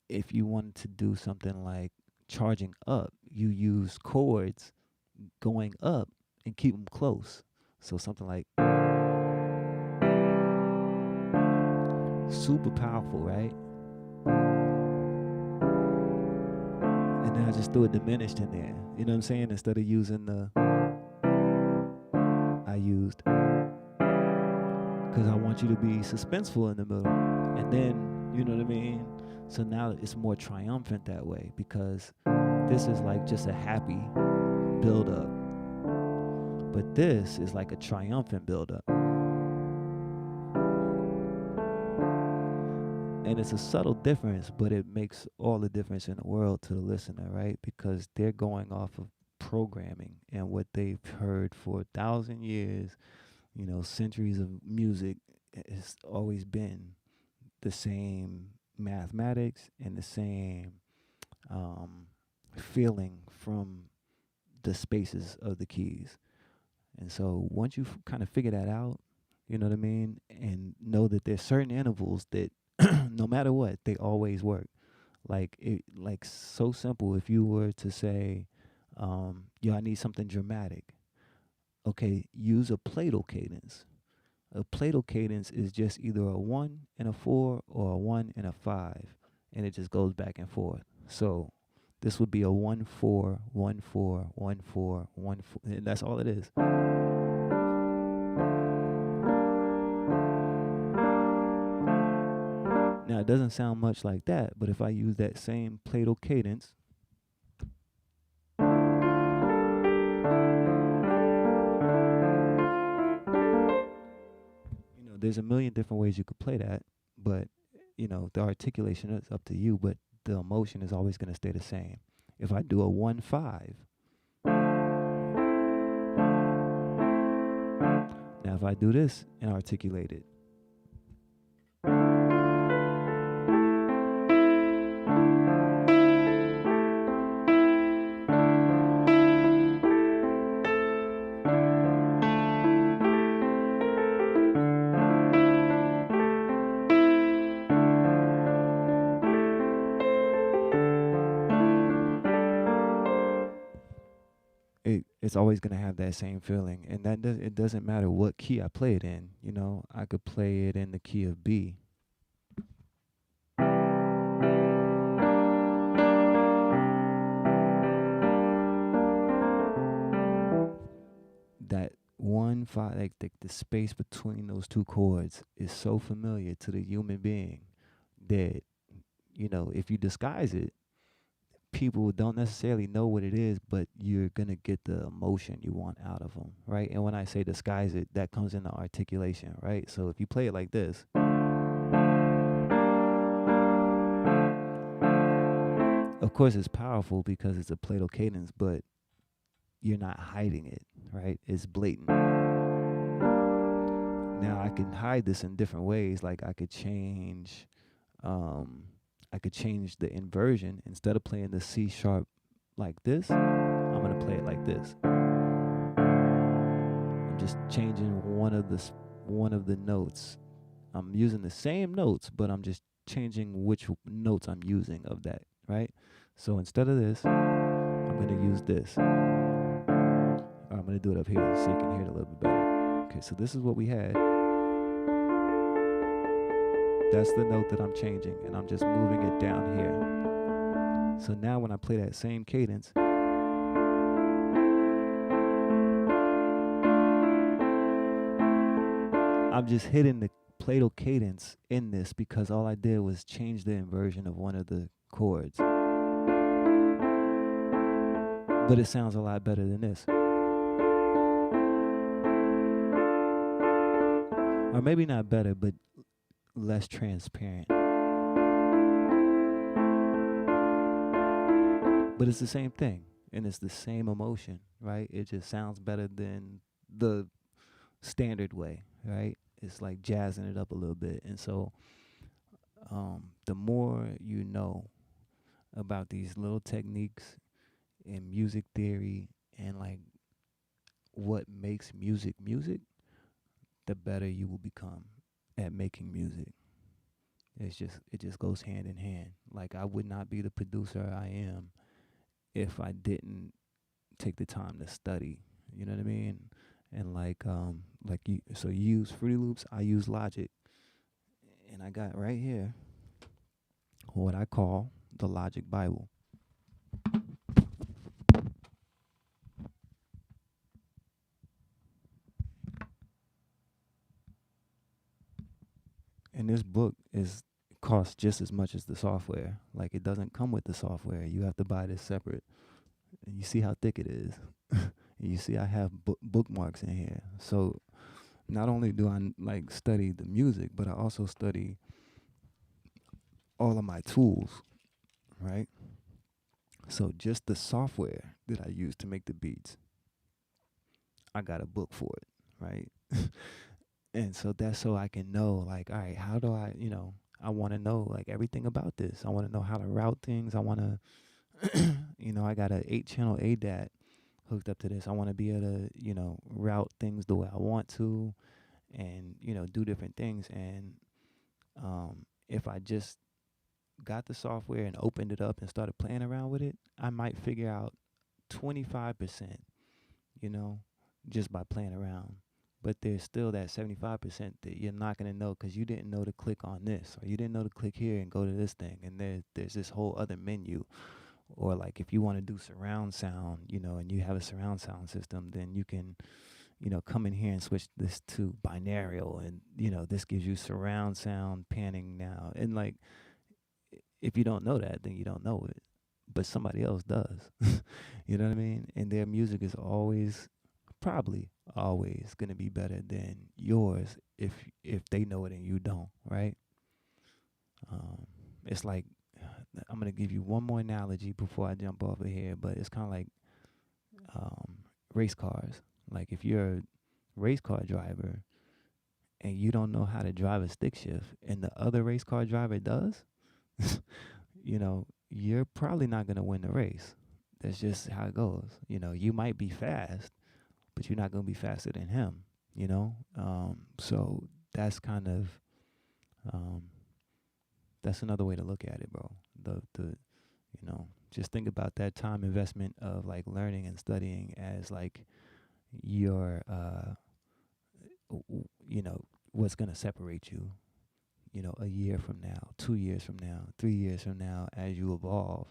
if you wanted to do something like charging up, you use chords going up and keep them close. So something like super powerful, right? And then I just threw a diminished in there. You know what I'm saying? Instead of using I used, because I want you to be suspenseful in the middle. And then, you know what I mean? So now it's more triumphant that way, because this is like just a happy build up. But this is like a triumphant build up. And it's a subtle difference, but it makes all the difference in the world to the listener, right? Because they're going off of programming and what they've heard for 1,000 years, centuries of music. Has always been the same mathematics and the same feeling from the spaces of the keys. And so once you kind of figure that out, you know what I mean, and know that there's certain intervals that no matter what, they always work. Like so simple. If you were to say, I need something dramatic. Okay, use a Plateau cadence. A Plateau cadence is just either a 1 and a 4 or a 1 and a 5, and it just goes back and forth. So this would be a 1-4, 1-4, 1-4, 1-4, and that's all it is. Now, it doesn't sound much like that, but if I use that same Plateau cadence, there's a million different ways you could play that, but, the articulation is up to you, but the emotion is always going to stay the same. If I do a 1-5, now if I do this and articulate it, it's always going to have that same feeling. And it doesn't matter what key I play it in. I could play it in the key of B. That 1-5, like the space between those two chords is so familiar to the human being that, if you disguise it, people don't necessarily know what it is, but you're going to get the emotion you want out of them, right? And when I say disguise it, that comes in the articulation, right? So if you play it like this, of course it's powerful because it's a Plateau cadence, but you're not hiding it, right? It's blatant. Now I can hide this in different ways. Like I could change the inversion. Instead of playing the C sharp like this, I'm gonna play it like this. I'm just changing one of the notes. I'm using the same notes, but I'm just changing which notes I'm using of that, right? So instead of this, I'm gonna use this. Or I'm gonna do it up here so you can hear it a little bit better. Okay, so this is what we had. That's the note that I'm changing, and I'm just moving it down here. So now when I play that same cadence, I'm just hitting the Plateau Cadence in this because all I did was change the inversion of one of the chords. But it sounds a lot better than this. Or maybe not better, but less transparent. But it's the same thing, and it's the same emotion, right? It just sounds better than the standard way, right? It's like jazzing it up a little bit. And so the more you know about these little techniques in music theory and like what makes music, the better you will become at making music. It just goes hand in hand. Like I would not be the producer I am if I didn't take the time to study. You know what I mean? And you use Fruity Loops, I use Logic. And I got right here what I call the Logic Bible. And this book costs just as much as the software. Like it doesn't come with the software. You have to buy this separate. And you see how thick it is. You see I have bookmarks in here. So not only do I like study the music, but I also study all of my tools, right? So just the software that I use to make the beats, I got a book for it, right? And so that's so I can know, like, all right, how do I, I want to know, like, everything about this. I want to know how to route things. I want to, I got an 8-channel ADAT hooked up to this. I want to be able to, route things the way I want to and, do different things. And if I just got the software and opened it up and started playing around with it, I might figure out 25%, just by playing around. But there's still that 75% that you're not going to know because you didn't know to click on this, or you didn't know to click here and go to this thing. And there's this whole other menu. Or like if you want to do surround sound, and you have a surround sound system, then you can, come in here and switch this to binaural. And, this gives you surround sound panning now. And like, if you don't know that, then you don't know it. But somebody else does. You know what I mean? And their music is probably always going to be better than yours if they know it and you don't, right? It's like, I'm going to give you one more analogy before I jump off of here, but it's kind of like race cars. Like if you're a race car driver and you don't know how to drive a stick shift and the other race car driver does, you're probably not going to win the race. That's just how it goes. You might be fast, but you're not going to be faster than him, so that's kind of, that's another way to look at it, bro. Just think about that time investment of like learning and studying as like your, what's going to separate you, a year from now, 2 years from now, 3 years from now as you evolve.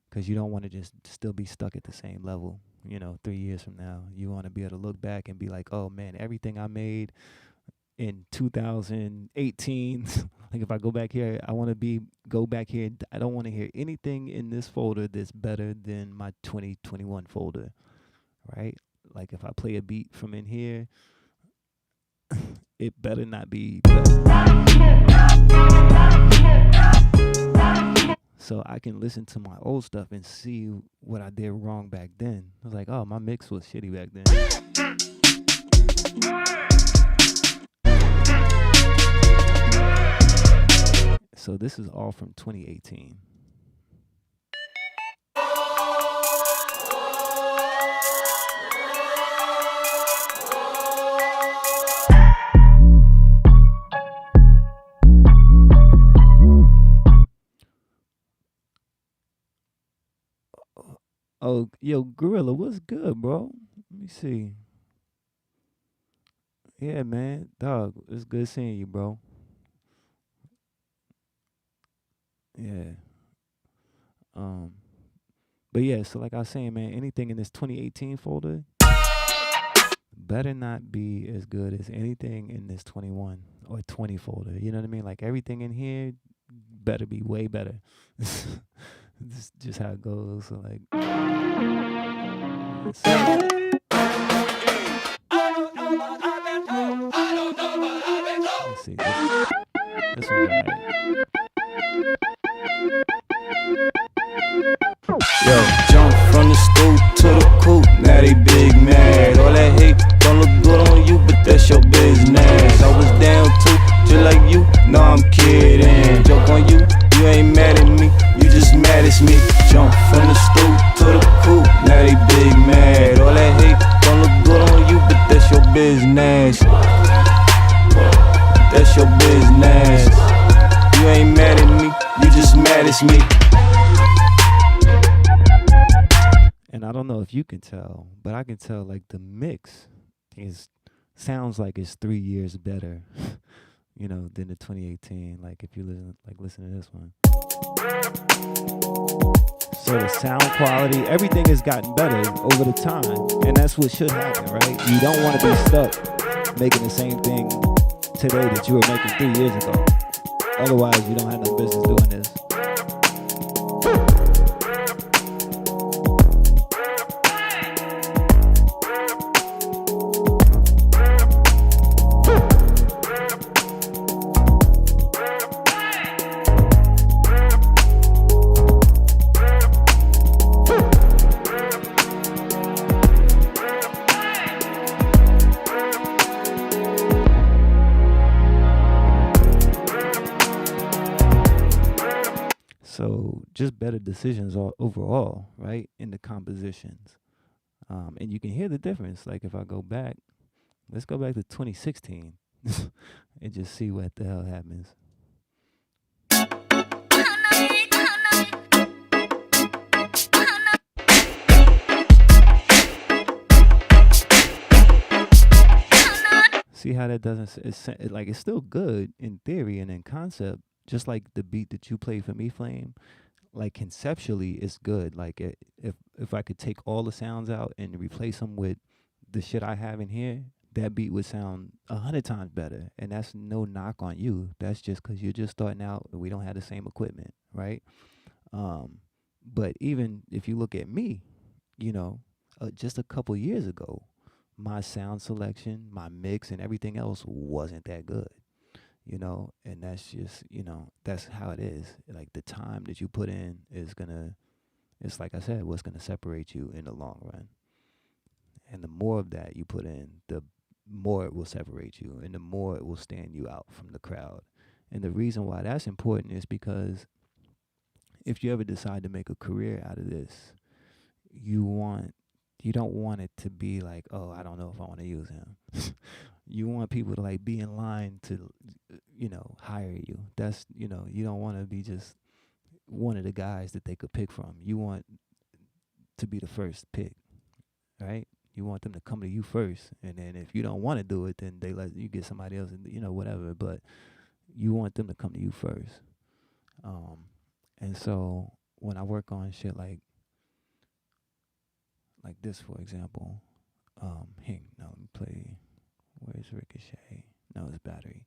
Because you don't want to just still be stuck at the same level, 3 years from now. You want to be able to look back and be like, oh, man, everything I made in 2018, like if I go back here, I want to go back here. I don't want to hear anything in this folder that's better than my 2021 folder, right? Like if I play a beat from in here, it better not be better. So So I can listen to my old stuff and see what I did wrong back then. I was like, oh, my mix was shitty back then. So this is all from 2018. Oh, yo, Gorilla, what's good, bro? Let me see. Yeah, man, dog, it's good seeing you, bro. Yeah. But yeah, so like I was saying, man, anything in this 2018 folder better not be as good as anything in this 21 or 20 folder. You know what I mean? Like everything in here better be way better. This is just how it goes. So like, let's see. This one's alright. Yo, jump from the stoop to the coop, now they big mad. All that hate don't look good on you, but that's your business. I was down too, just like you, no I'm kidding. Joke on you, you ain't mad at me, you just mad at me. Jump from the stoop to the coop, now they big mad. All that hate don't look good on you, but that's your business. That's your business. You ain't mad at me, you just mad at me. And I don't know if you can tell, but I can tell like the mix sounds like it's 3 years better, you know, than the 2018. Like if you listen to this one. So the sound quality, everything has gotten better over the time, and that's what should happen, right? You don't want to be stuck making the same thing today that you were making 3 years ago. Otherwise, you don't have no business doing this. So just better decisions overall, right, in the compositions. And you can hear the difference. Like if I go back, let's go back to 2016 and just see what the hell happens. See how that doesn't, it's still good in theory and in concept, just like the beat that you played for me, Flame. Like conceptually, it's good. Like if I could take all the sounds out and replace them with the shit I have in here, that beat would sound 100 times better. And that's no knock on you. That's just because you're just starting out and we don't have the same equipment, right? But even if you look at me, you know, just a couple years ago, my sound selection, my mix, and everything else wasn't that good. You know, and that's just, you know, that's how it is. Like the time that you put in is it's like I said, what's gonna separate you in the long run. And the more of that you put in, the more it will separate you and the more it will stand you out from the crowd. And the reason why that's important is because if you ever decide to make a career out of this, you don't want it to be like, oh, I don't know if I want to use him. You want people to like be in line to, you know, hire you. That's, you know, you don't want to be just one of the guys that they could pick from. You want to be the first pick, right? You want them to come to you first. And then if you don't want to do it, then they let you get somebody else, and, you know, whatever. But you want them to come to you first. And so when I work on shit like this, for example, let me play. Where's Ricochet? No, it's Battery.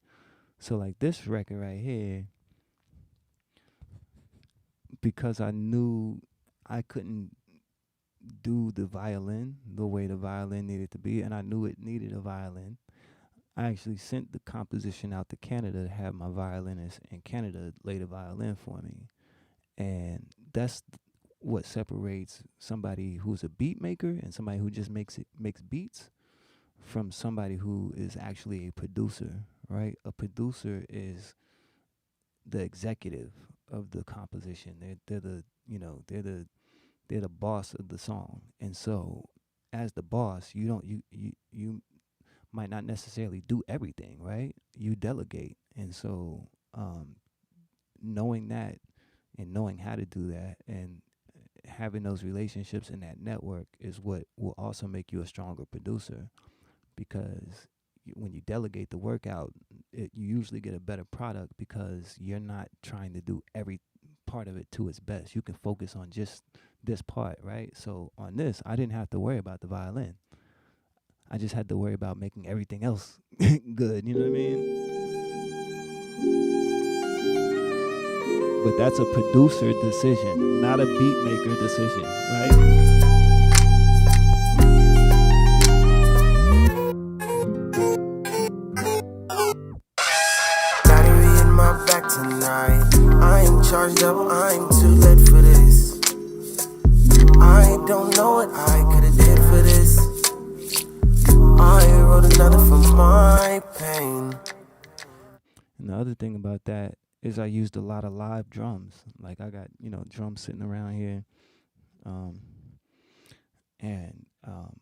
So like this record right here, because I knew I couldn't do the violin the way the violin needed to be, and I knew it needed a violin, I actually sent the composition out to Canada to have my violinist in Canada lay the violin for me. And that's what separates somebody who's a beat maker and somebody who just makes beats from somebody who is actually a producer, right? A producer is the executive of the composition. They're the they're the boss of the song. And so as the boss, you might not necessarily do everything, right? You delegate. And so knowing that and knowing how to do that and having those relationships in that network is what will also make you a stronger producer, because when you delegate the work out, you usually get a better product because you're not trying to do every part of it to its best. You can focus on just this part, right? So on this, I didn't have to worry about the violin. I just had to worry about making everything else good, you know what I mean? But that's a producer decision, not a beat maker decision, right? Battery in my back tonight. I ain't charged up, I'm too late for this. I don't know what I could've did for this. I wrote another for my pain. And the other thing about that is I used a lot of live drums. Like I got, drums sitting around here.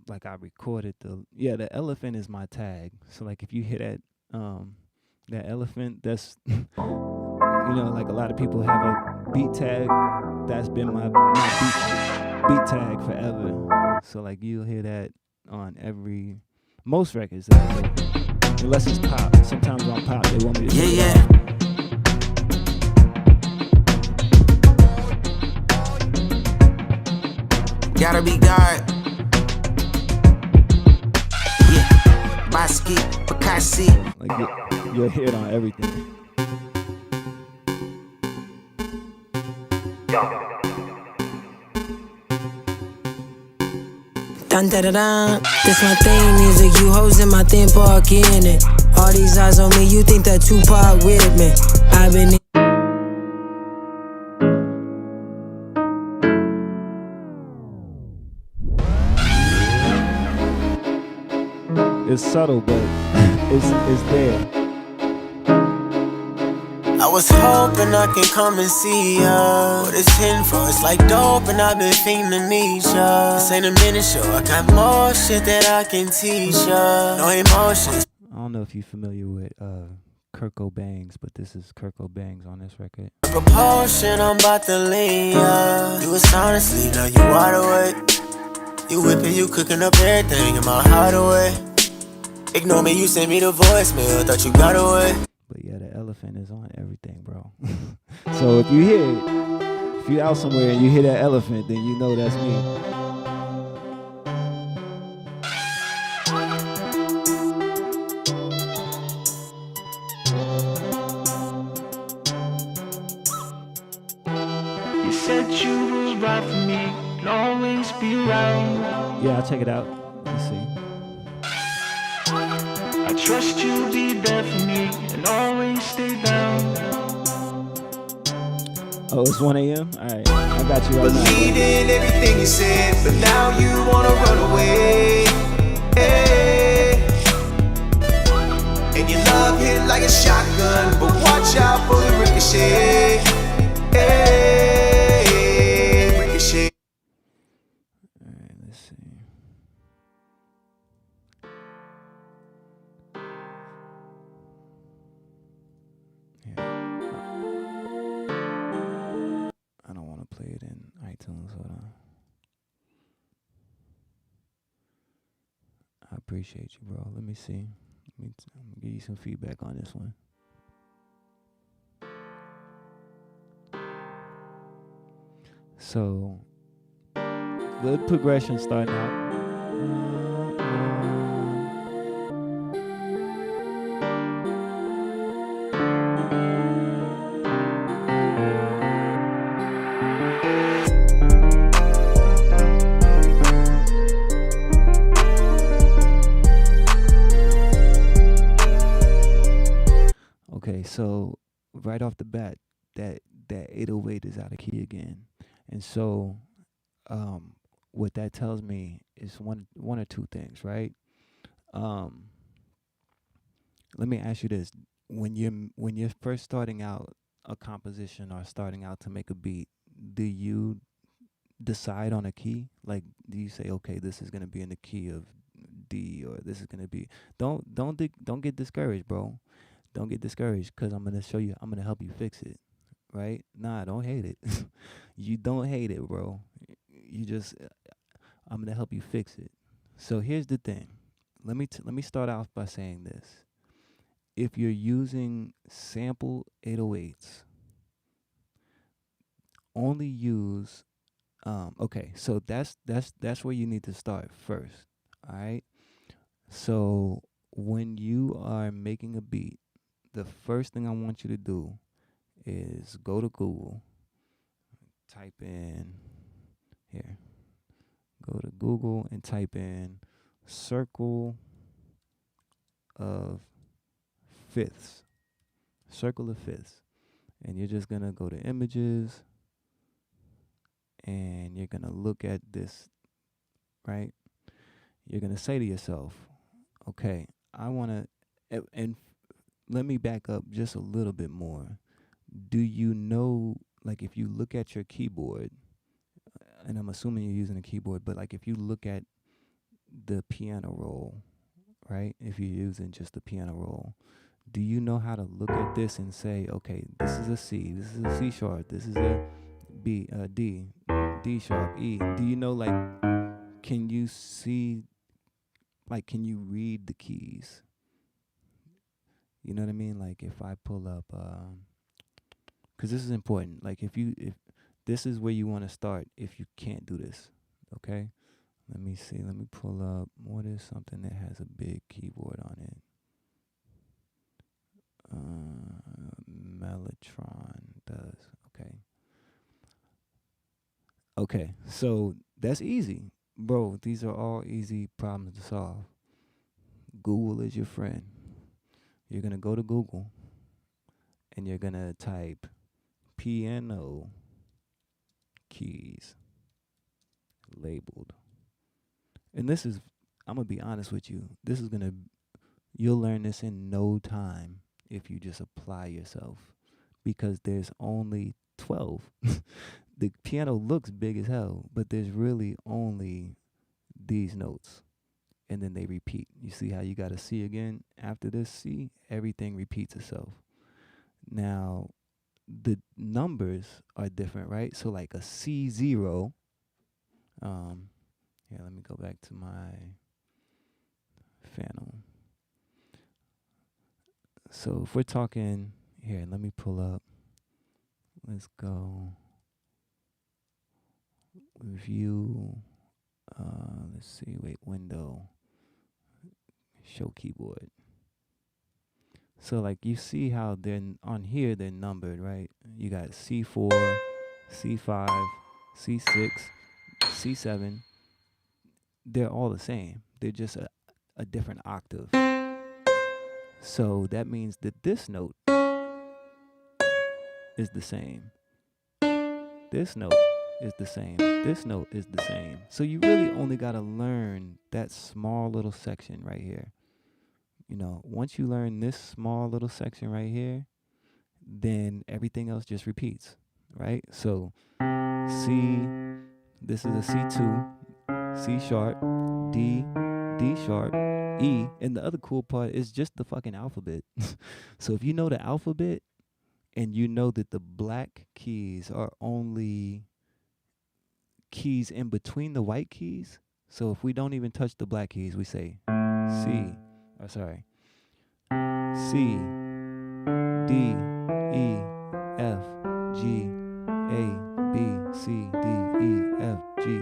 Like I recorded the elephant is my tag. So like if you hear that elephant, that's, like a lot of people have a beat tag. That's been my beat tag forever. So like you'll hear that on most records. Unless it's pop. Sometimes on pop, they want me to do Yeah. Gotta be God. Yeah. Baski, Bakasi. Like you'll hear it on everything. Dun da da dun. This my theme music, you hoes in my theme park in it. All these eyes on me, you think that Tupac with me. I've been It's subtle, but it's there. I was hoping I could come and see ya. What it's hidden for, it's like dope and I've been fiending to meet ya. This ain't a minute show, I got more shit that I can teach ya. No emotions. I don't know if you're familiar with Kurt Cobain's, but this is Kurt Cobain's on this record. Propulsion, I'm about to lean ya. You was sound asleep, now you wide awake. You whipping, you cooking up everything in my hideaway. Ignore me, you sent me the voicemail, thought you got away. But yeah, the elephant is on everything, bro. So if you're out somewhere and you hear that elephant, then you know that's me. You said you was right for me and always be around. Yeah, I'll check it out. Let's see. I trust you'll be there for me and always stay down. Oh, it's 1 a.m.? Alright, I got you right now. Believed in everything you said, but now you wanna run away. Hey. And your love hit like a shotgun, but watch out for the ricochet. Hey, ricochet. Alright, let's see. I don't want to play it in iTunes. Hold on. I appreciate you, bro. Let me see. I'm gonna give you some feedback on this one. So, good progression starting out. Okay, so right off the bat, that that 808 is out of key again. And so what that tells me is one or two things, right? Let me ask you this. When you're first starting out a composition or starting out to make a beat, do you decide on a key? Like, do you say, okay, this is gonna be in the key of D, or this is gonna be? Don't get discouraged, bro. Don't get discouraged, because I'm gonna show you. I'm gonna help you fix it, right? Nah, don't hate it. You don't hate it, bro. You just, I'm gonna help you fix it. So here's the thing. Let me start off by saying this. If you're using sample 808s, only use okay, so that's where you need to start first. All right? So when you are making a beat, the first thing I want you to do is go to Google, type in here. Go to Google and type in circle of fifths. Circle of fifths. And you're just going to go to images, and you're going to look at this, right? You're going to say to yourself, okay, I want to, and let me back up just a little bit more. Do you know, like, if you look at your keyboard, and I'm assuming you're using a keyboard, but like if you look at the piano roll, right? If you're using just the piano roll, do you know how to look at this and say, okay, this is a C, this is a C sharp, this is a B, D, D sharp, E. Do you know, like, can you see, like, can you read the keys? You know what I mean? Like, if I pull up, because this is important. Like, if this is where you want to start, if you can't do this, okay? Let me see. Let me pull up. What is something that has a big keyboard on it? Mellotron does. Okay. Okay, so that's easy. Bro, these are all easy problems to solve. Google is your friend. You're going to go to Google, and you're going to type piano keys labeled. And this is, I'm going to be honest with you, this is going to, you'll learn this in no time if you just apply yourself, because there's only 12. The piano looks big as hell, but there's really only these notes, and then they repeat. You see how you got a C again? After this C, everything repeats itself. Now, the numbers are different, right? So like a C0, here, let me go back to my Phantom. So if we're talking, here, let me pull up. Let's go. View, let's see, wait, window, show keyboard. So like you see how they're on here, they're numbered, right? You got C4, C5, C6, C7. They're all the same. They're just a different octave. So that means that this note is the same. This note is the same. This note is the same. So you really only got to learn that small little section right here. You know, once you learn this small little section right here, then everything else just repeats, right? So C, this is a C2, C sharp, D, D sharp, E, and the other cool part is just the fucking alphabet. So if you know the alphabet, and you know that the black keys are only keys in between the white keys. So if we don't even touch the black keys, we say C, C, D, E, F, G, A, B, C, D, E, F, G.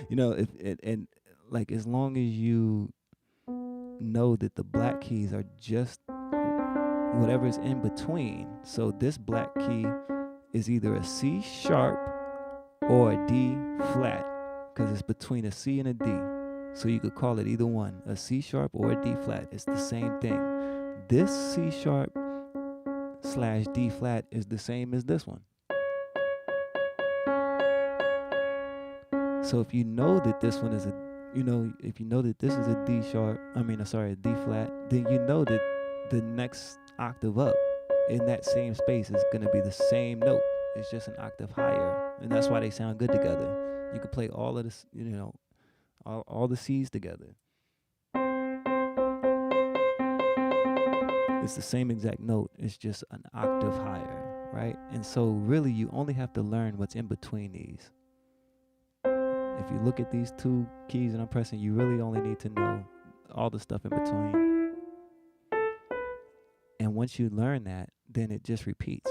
You know, if and like as long as you know that the black keys are just whatever's in between. So this black key is either a C sharp or a D flat, because it's between a C and a D. So you could call it either one, a C sharp or a D flat. It's the same thing. This C sharp / D flat is the same as this one. So if you know that this one is a, if you know that this is a D sharp, a D flat, then you know that the next octave up in that same space is going to be the same note. It's just an octave higher, and that's why they sound good together. You can play all of this, all the C's together. It's the same exact note. It's just an octave higher, right? And so really you only have to learn what's in between these. If you look at these two keys that I'm pressing, you really only need to know all the stuff in between. And once you learn that, then it just repeats,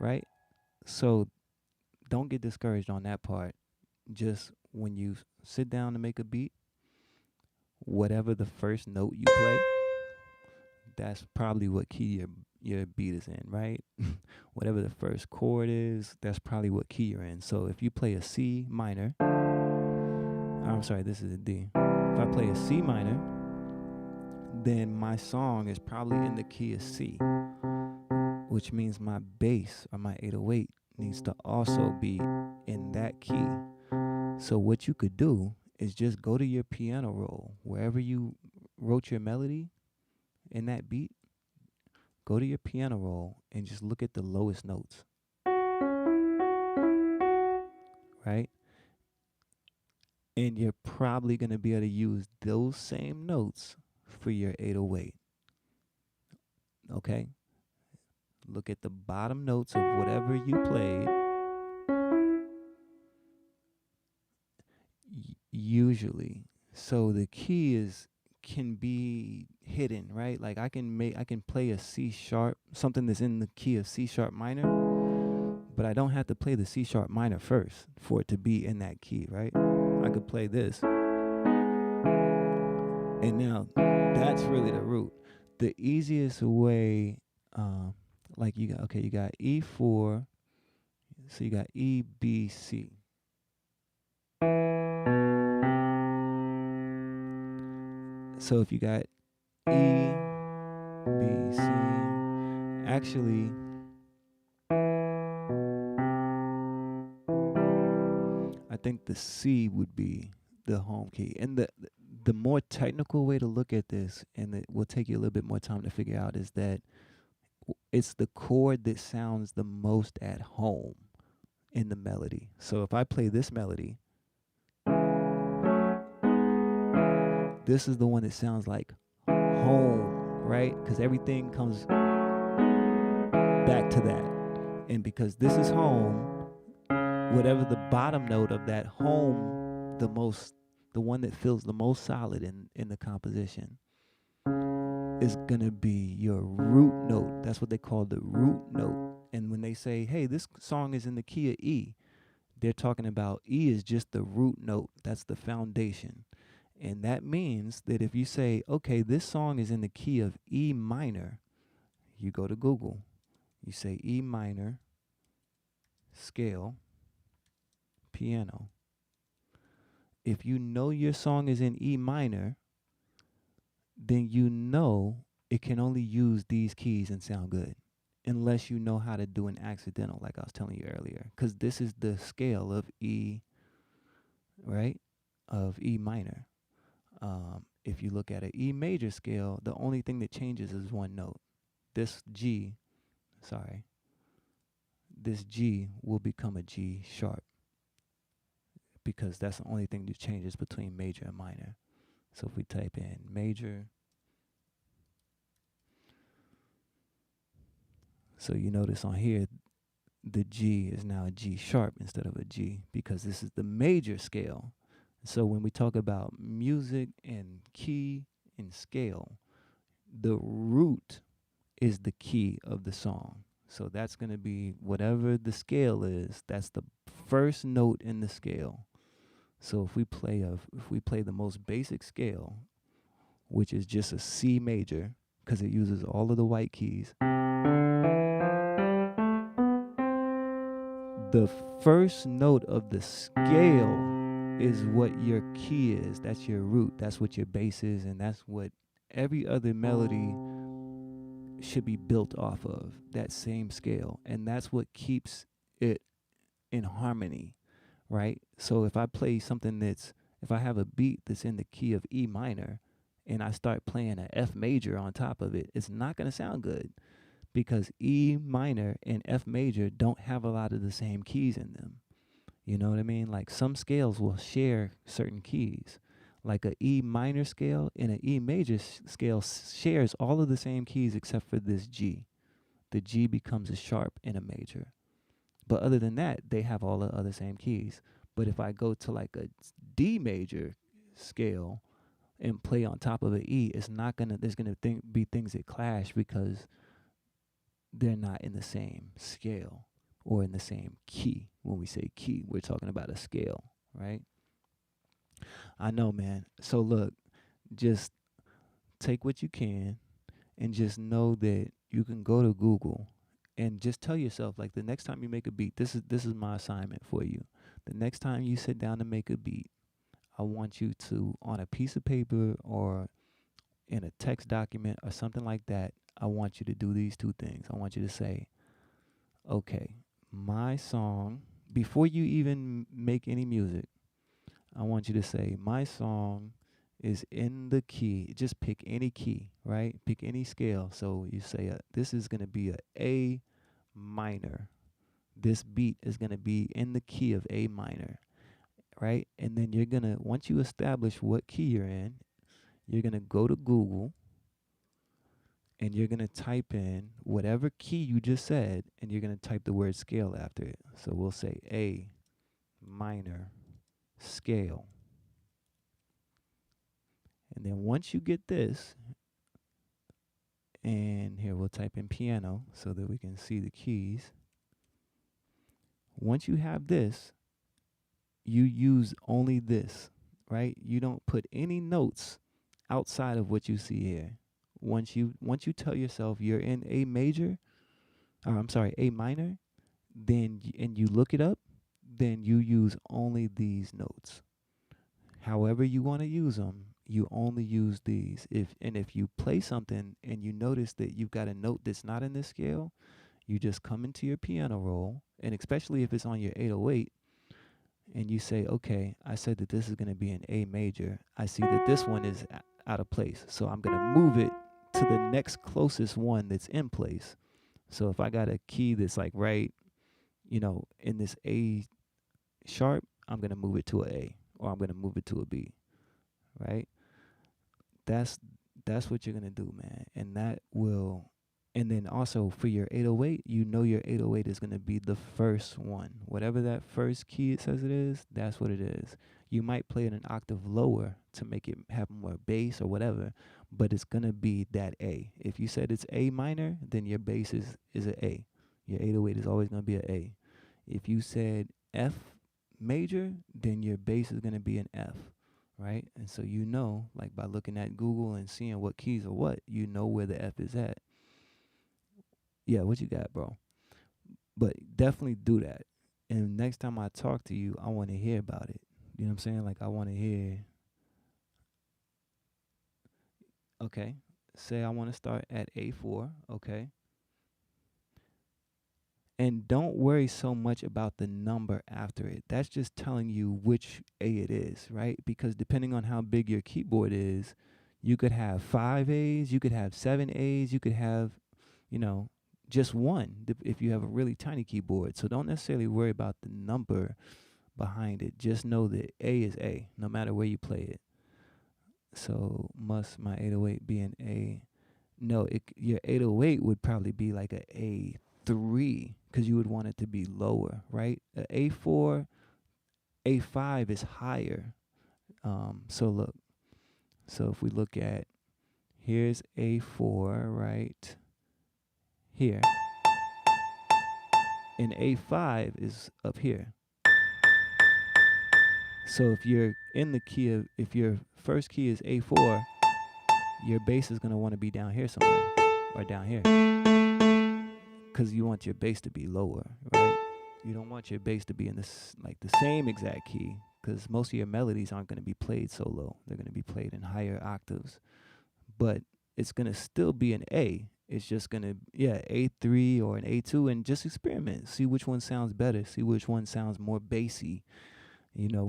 right? So don't get discouraged on that part. Just when you sit down to make a beat, whatever the first note you play, that's probably what key your beat is in, right? Whatever the first chord is, that's probably what key you're in. So if you play a C minor, this is a D. If I play a C minor, then my song is probably in the key of C, which means my bass or my 808 needs to also be in that key. So what you could do is just go to your piano roll, wherever you wrote your melody in that beat, go to your piano roll and just look at the lowest notes, right? And you're probably going to be able to use those same notes for your 808, okay? Look at the bottom notes of whatever you played. Usually. So the key can be hidden, right? Like I can play a C sharp, something that's in the key of C sharp minor, but I don't have to play the C sharp minor first for it to be in that key, right? I could play this. And now that's really the root. The easiest way, like you got E4, so you got E, B, C. So if you got E, B, C, actually, I think the C would be the home key. And the more technical way to look at this, and it will take you a little bit more time to figure out, is that it's the chord that sounds the most at home in the melody. So if I play this melody, this is the one that sounds like home, right? Because everything comes back to that. And because this is home, whatever the bottom note of that home, the one that feels the most solid in the composition, is gonna be your root note. That's what they call the root note. And when they say, hey, this song is in the key of E, they're talking about E is just the root note. That's the foundation. And that means that if you say, okay, this song is in the key of E minor, you go to Google, you say E minor, scale, piano. If you know your song is in E minor, then you know it can only use these keys and sound good, unless you know how to do an accidental, like I was telling you earlier, because this is the scale of E, right, of E minor. If you look at an E major scale, the only thing that changes is one note. This G will become a G sharp, because that's the only thing that changes between major and minor. So if we type in major, so you notice on here, the G is now a G sharp instead of a G, because this is the major scale. So when we talk about music and key and scale, the root is the key of the song. So that's going to be whatever the scale is, that's the first note in the scale. So if we play the most basic scale, which is just a C major, because it uses all of the white keys, the first note of the scale is what your key is. That's your root. That's what your bass is, and that's what every other melody should be built off of, that same scale. And that's what keeps it in harmony, right? So if I play something if I have a beat that's in the key of E minor and I start playing an F major on top of it, it's not going to sound good because E minor and F major don't have a lot of the same keys in them. You know what I mean? Like some scales will share certain keys. Like a E minor scale and an E major scale shares all of the same keys except for this G. The G becomes a sharp in a major. But other than that, they have all the other same keys. But if I go to like a D major scale and play on top of an E, there's gonna be things that clash because they're not in the same scale or in the same key. When we say key, we're talking about a scale, right? I know, man. So look, just take what you can and just know that you can go to Google and just tell yourself, like, the next time you make a beat, this is my assignment for you. The next time you sit down to make a beat, I want you to, on a piece of paper or in a text document or something like that, I want you to do these two things. I want you to say, okay, my song, before you even make any music, I want you to say, my song is in the key. Just pick any key, right? Pick any scale. So you say, this is going to be A minor. This beat is going to be in the key of A minor, right? And then you're going to, once you establish what key you're in, you're going to go to Google and you're going to type in whatever key you just said, and you're going to type the word scale after it. So we'll say A minor scale. And then once you get this, and here we'll type in piano so that we can see the keys. Once you have this, you use only this, right? You don't put any notes outside of what you see here. Once you tell yourself you're in A major, or I'm sorry, A minor, then and you look it up, then you use only these notes. However you want to use them, you only use these. If you play something and you notice that you've got a note that's not in this scale, you just come into your piano roll, and especially if it's on your 808, and you say, okay, I said that this is going to be an A major. I see that this one is out of place, so I'm going to move it to the next closest one that's in place. So if I got a key that's like right, in this A sharp, I'm going to move it to a A, or I'm going to move it to a B, right? That's what you're going to do, man. And that will, and then also for your 808, your 808 is going to be the first one. Whatever that first key it says it is, that's what it is. You might play it an octave lower to make it have more bass or whatever, but it's going to be that A. If you said it's A minor, then your bass is an A. Your 808 is always going to be an A. If you said F major, then your bass is going to be an F, right? And so like by looking at Google and seeing what keys are what, where the F is at. Yeah, what you got, bro? But definitely do that. And next time I talk to you, I want to hear about it. You know what I'm saying? Like, I want to hear, okay, say I want to start at A4, okay? And don't worry so much about the number after it. That's just telling you which A it is, right? Because depending on how big your keyboard is, you could have 5 A's, you could have 7 A's, you could have, just one if you have a really tiny keyboard. So don't necessarily worry about the number behind it. Just know that A is A, no matter where you play it. So must my 808 be an A? No, your 808 would probably be like a A3 because you would want it to be lower, right? A A4, A5 is higher. So if we look at, here's A4 right here, and A5 is up here. So if you're in the key of, if your first key is A4, your bass is going to want to be down here somewhere, or down here, because you want your bass to be lower, right? You don't want your bass to be in this, like the same exact key, because most of your melodies aren't going to be played so low. They're going to be played in higher octaves. But it's going to still be an A. It's just going to, A3 or an A2, and just experiment. See which one sounds better. See which one sounds more bassy.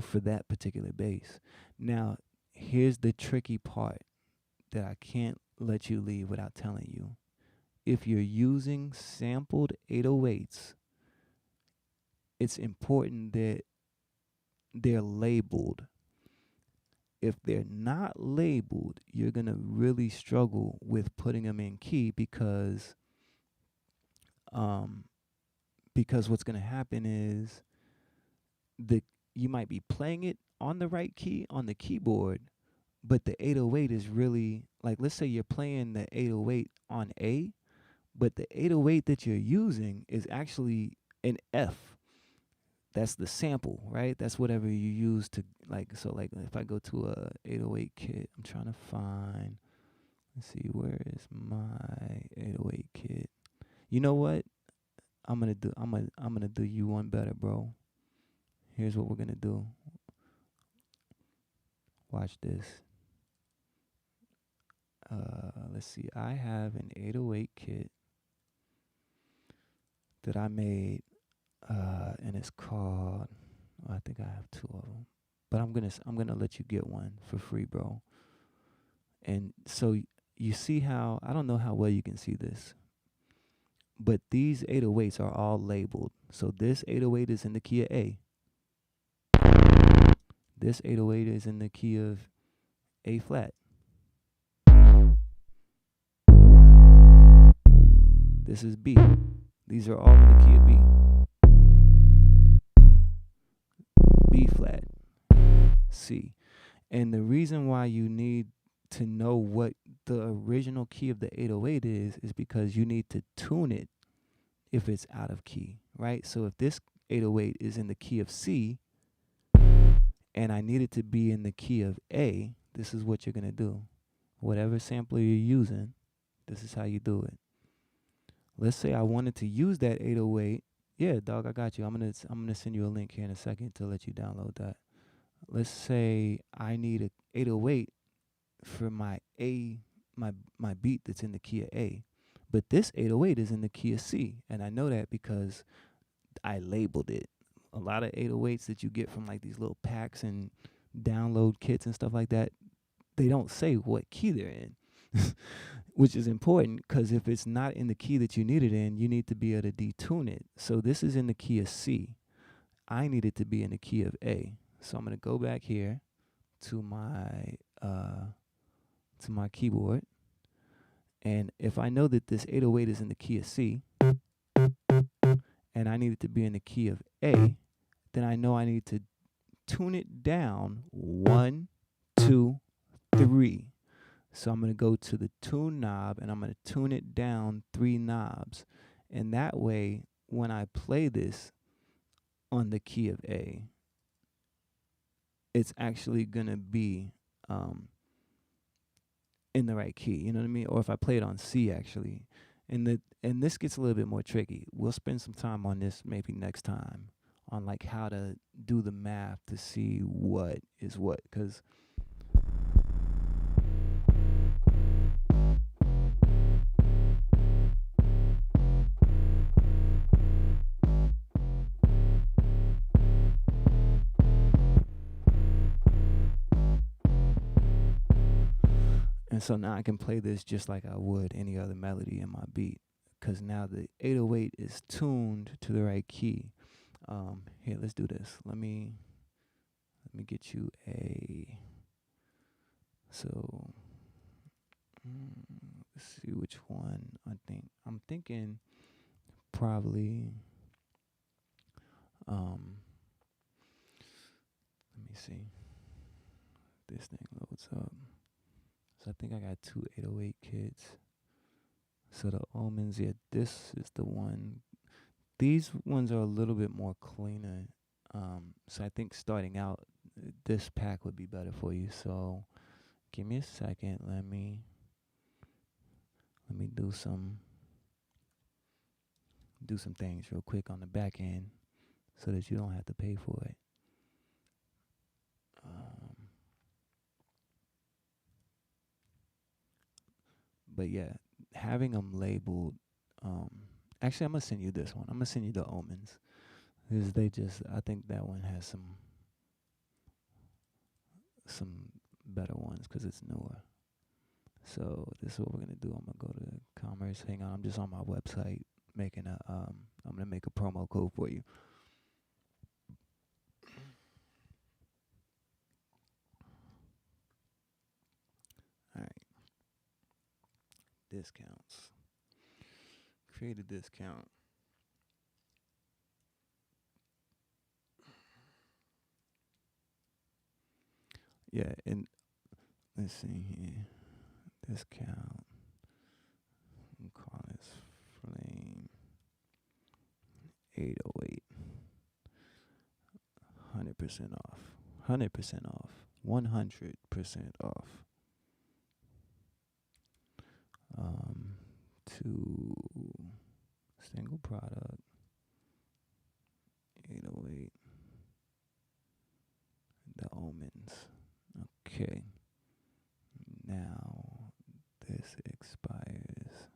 for that particular bass. Now, here's the tricky part that I can't let you leave without telling you. If you're using sampled 808s, it's important that they're labeled. If they're not labeled, you're going to really struggle with putting them in key because what's going to happen is you might be playing it on the right key on the keyboard, but the 808 is really, like, let's say you're playing the 808 on A, but the 808 that you're using is actually an F. That's the sample, right? That's whatever you use to, like, so like if I go to a 808 kit, I'm trying to find, let's see, where is my 808 kit? You know what? I'm gonna do you one better, bro. Here's what we're gonna do. Watch this. Let's see. I have an 808 kit that I made, and it's called. I think I have two of them, but I'm gonna let you get one for free, bro. And so you see how, I don't know how well you can see this, but these 808s are all labeled. So this 808 is in the key of A. This 808 is in the key of A flat. This is B. These are all in the key of B. B flat, C. And the reason why you need to know what the original key of the 808 is because you need to tune it if it's out of key, right? So if this 808 is in the key of C and I need it to be in the key of A, this is what you're going to do. Whatever sampler you're using, this is how you do it. Let's say I wanted to use that 808. Yeah, dog, I got you. I'm gonna send you a link here in a second to let you download that. Let's say I need a 808 for my beat that's in the key of A, but this 808 is in the key of C, and I know that because I labeled it. A lot of 808s that you get from like these little packs and download kits and stuff like that, they don't say what key they're in. Which is important because if it's not in the key that you need it in, you need to be able to detune it. So this is in the key of C. I need it to be in the key of A. So I'm going to go back here to my keyboard. And if I know that this 808 is in the key of C and I need it to be in the key of A, then I know I need to tune it down 1, 2, 3. So I'm going to go to the tune knob and I'm going to tune it down 3 knobs. And that way, when I play this on the key of A, it's actually going to be in the right key. You know what I mean? Or if I play it on C, actually. And this gets a little bit more tricky. We'll spend some time on this maybe next time on like how to do the math to see what is what. Because and so now I can play this just like I would any other melody in my beat, because now the 808 is tuned to the right key. Here, let's do this. Let me get you a. So let's see which one I'm thinking probably. Let me see. This thing loads up. So I think I got 2 808 kits. So the Omens, yeah, this is the one. These ones are a little bit more cleaner. So I think starting out, this pack would be better for you. So give me a second. Let me do some things real quick on the back end so that you don't have to pay for it. But yeah, having them labeled. Actually, I'm gonna send you this one. I'm gonna send you the Omens, because I think that one has some some better ones because it's newer. So this is what we're gonna do. I'm gonna go to commerce. Hang on, I'm just on my website making a I'm gonna make a promo code for you. All right. Discounts. Create a discount. Yeah, and let's see here. Discount. We'll call this Flame 808. 100% off. 100% off. 100% off. To single product 808. The Omens. Okay. Now this expires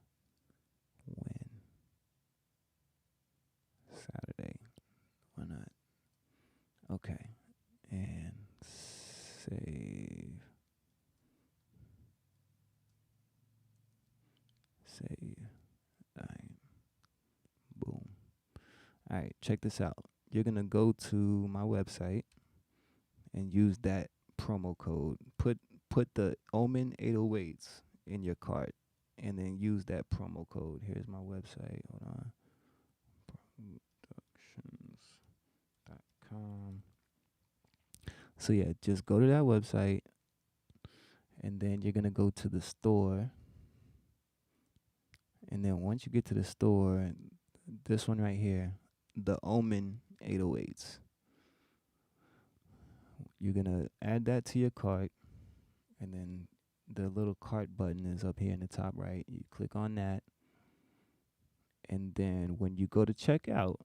when? Saturday. Why not? Okay. And save. Save. Alright. Boom. Alright, check this out. You're gonna go to my website and use that promo code. Put the Omen 808s in your cart and then use that promo code. Here's my website. Hold on. Productions.com. So yeah, just go to that website and then you're gonna go to the store. And then once you get to the store, this one right here, the Omen 808s. You're going to add that to your cart, and then the little cart button is up here in the top right. You click on that, and then when you go to checkout,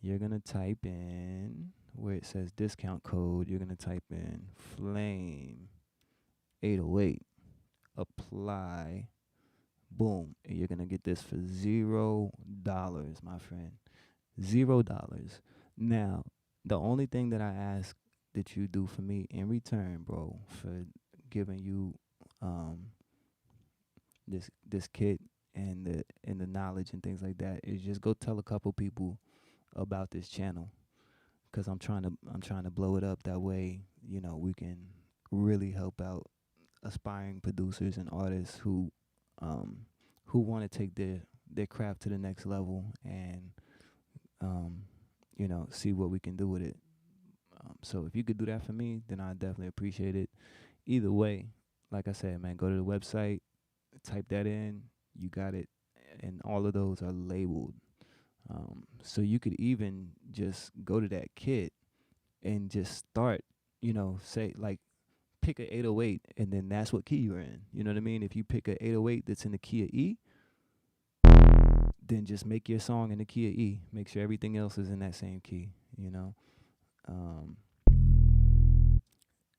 you're going to type in, where it says discount code, you're going to type in Flame 808, apply, boom, and you're going to get this for $0, my friend. $0. Now, the only thing that I ask that you do for me in return, bro, for giving you this kit and the knowledge and things like that, is just go tell a couple people about this channel, because I'm trying to blow it up. That way, you know, we can really help out aspiring producers and artists who want to take their craft to the next level and you know, see what we can do with it. So if you could do that for me, then I definitely appreciate it. Either way, like I said, man, go to the website, type that in, you got it, and all of those are labeled. So you could even just go to that kit and just start, you know, say like pick a 808 and then that's what key you're in. You know what I mean? If you pick a 808 that's in the key of E, then just make your song in the key of E. Make sure everything else is in that same key, you know.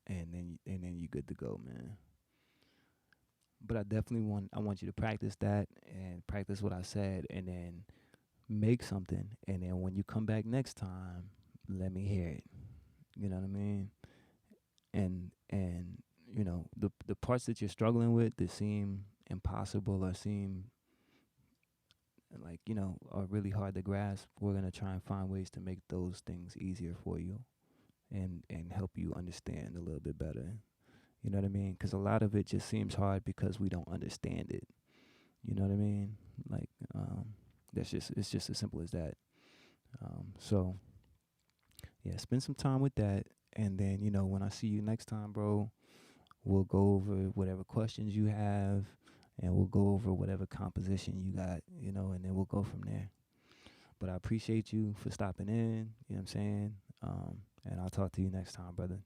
And then you're good to go, man. But I definitely want you to practice that and practice what I said, and then make something, and then when you come back next time, let me hear it. You know what I mean? And you know, the parts that you're struggling with that seem impossible or seem like, you know, are really hard to grasp, we're going to try and find ways to make those things easier for you and help you understand a little bit better. You know what I mean? Because a lot of it just seems hard because we don't understand it. You know what I mean? Like, it's just as simple as that. So, yeah, spend some time with that. And then, you know, when I see you next time, bro, we'll go over whatever questions you have, and we'll go over whatever composition you got, you know, and then we'll go from there. But I appreciate you for stopping in, you know what I'm saying? And I'll talk to you next time, brother.